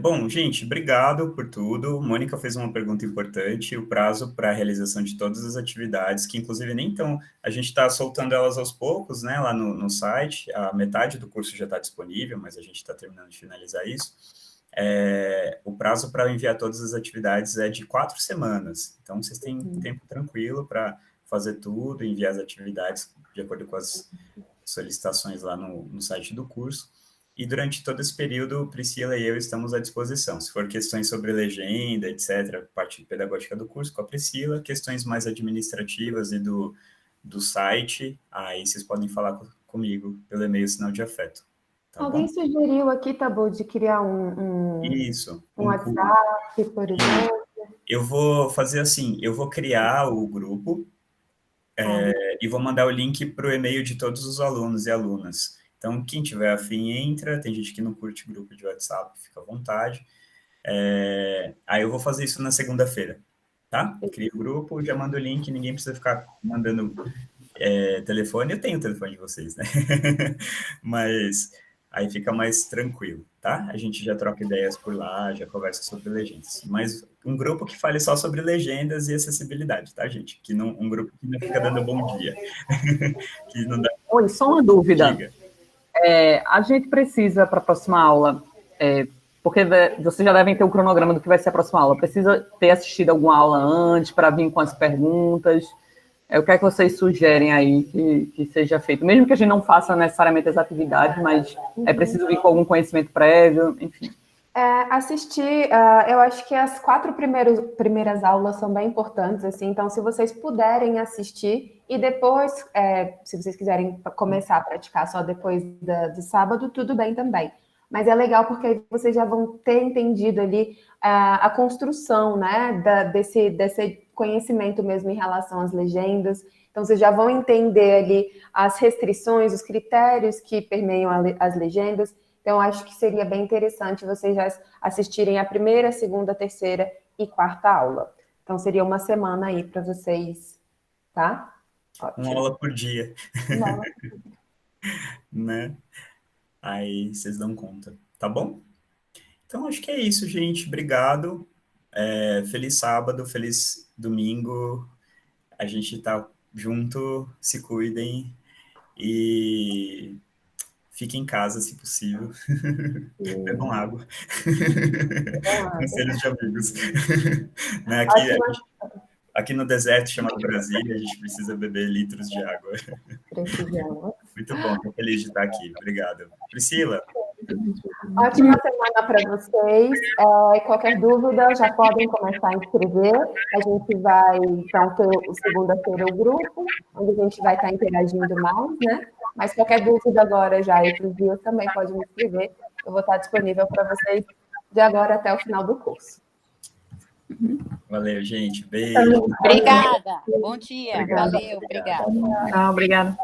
Speaker 1: Bom, gente, obrigado por tudo. Mônica fez uma pergunta importante, o prazo para a realização de todas as atividades, que inclusive nem estão, a gente está soltando elas aos poucos, né, lá no site, a metade do curso já está disponível, mas a gente está terminando de finalizar isso. O prazo para enviar todas as atividades é de 4 semanas, então vocês têm tempo tranquilo para fazer tudo, enviar as atividades de acordo com as solicitações lá no site do curso. E durante todo esse período, Priscila e eu estamos à disposição. Se for questões sobre legenda, etc., parte pedagógica do curso com a Priscila, questões mais administrativas e do site, aí vocês podem falar comigo pelo e-mail Sinal de Afeto. Tá
Speaker 4: Alguém
Speaker 1: bom?
Speaker 4: sugeriu aqui, Tabu, de criar um WhatsApp, por exemplo?
Speaker 1: Eu vou fazer assim, eu vou criar o grupo e vou mandar o link para o e-mail de todos os alunos e alunas. Então, quem tiver afim, entra. Tem gente que não curte grupo de WhatsApp, fica à vontade. Aí eu vou fazer isso na segunda-feira, tá? Crio o grupo, já mando o link, ninguém precisa ficar mandando telefone. Eu tenho o telefone de vocês, né? Mas aí fica mais tranquilo, tá? A gente já troca ideias por lá, já conversa sobre legendas. Mas um grupo que fale só sobre legendas e acessibilidade, tá, gente? Um grupo que não fica dando bom dia. Que não dá...
Speaker 9: Oi, só uma dúvida.
Speaker 1: Diga.
Speaker 9: A gente precisa, para a próxima aula, porque vocês já devem ter o cronograma do que vai ser a próxima aula, precisa ter assistido alguma aula antes para vir com as perguntas? O que é que vocês sugerem aí que seja feito? Mesmo que a gente não faça necessariamente as atividades, mas é preciso vir com algum conhecimento prévio, enfim.
Speaker 4: Assistir, eu acho que as 4 primeiras aulas são bem importantes, assim, então se vocês puderem assistir e depois, se vocês quiserem começar a praticar só depois de sábado, tudo bem também. Mas é legal porque aí vocês já vão ter entendido ali a construção, né, desse conhecimento mesmo em relação às legendas. Então, vocês já vão entender ali as restrições, os critérios que permeiam as legendas. Então, acho que seria bem interessante vocês já assistirem a primeira, segunda, terceira e quarta aula. Então, seria uma semana aí para vocês, tá?
Speaker 1: Ótimo. Uma aula por dia.
Speaker 4: Uma aula por dia.
Speaker 1: Né? Aí vocês dão conta, tá bom? Então, acho que é isso, gente. Obrigado. Feliz sábado, feliz domingo. A gente tá junto, se cuidem e fiquem em casa, se possível. Bebam água. Conselhos de amigos. Né? Aqui no deserto chamado Brasília, a gente precisa beber litros de água.
Speaker 4: Precisamos.
Speaker 1: Muito bom, estou feliz de estar aqui. Obrigado. Priscila?
Speaker 4: Ótima semana para vocês. Qualquer dúvida, já podem começar a inscrever. A gente vai, então, ter segunda-feira o grupo, onde a gente vai estar interagindo mais, né? Mas qualquer dúvida agora já e para os dias também pode me inscrever. Eu vou estar disponível para vocês de agora até o final do curso.
Speaker 1: Valeu, gente. Beijo.
Speaker 7: Obrigada. Bom dia.
Speaker 4: Obrigada.
Speaker 7: Valeu, obrigada.
Speaker 9: Obrigada.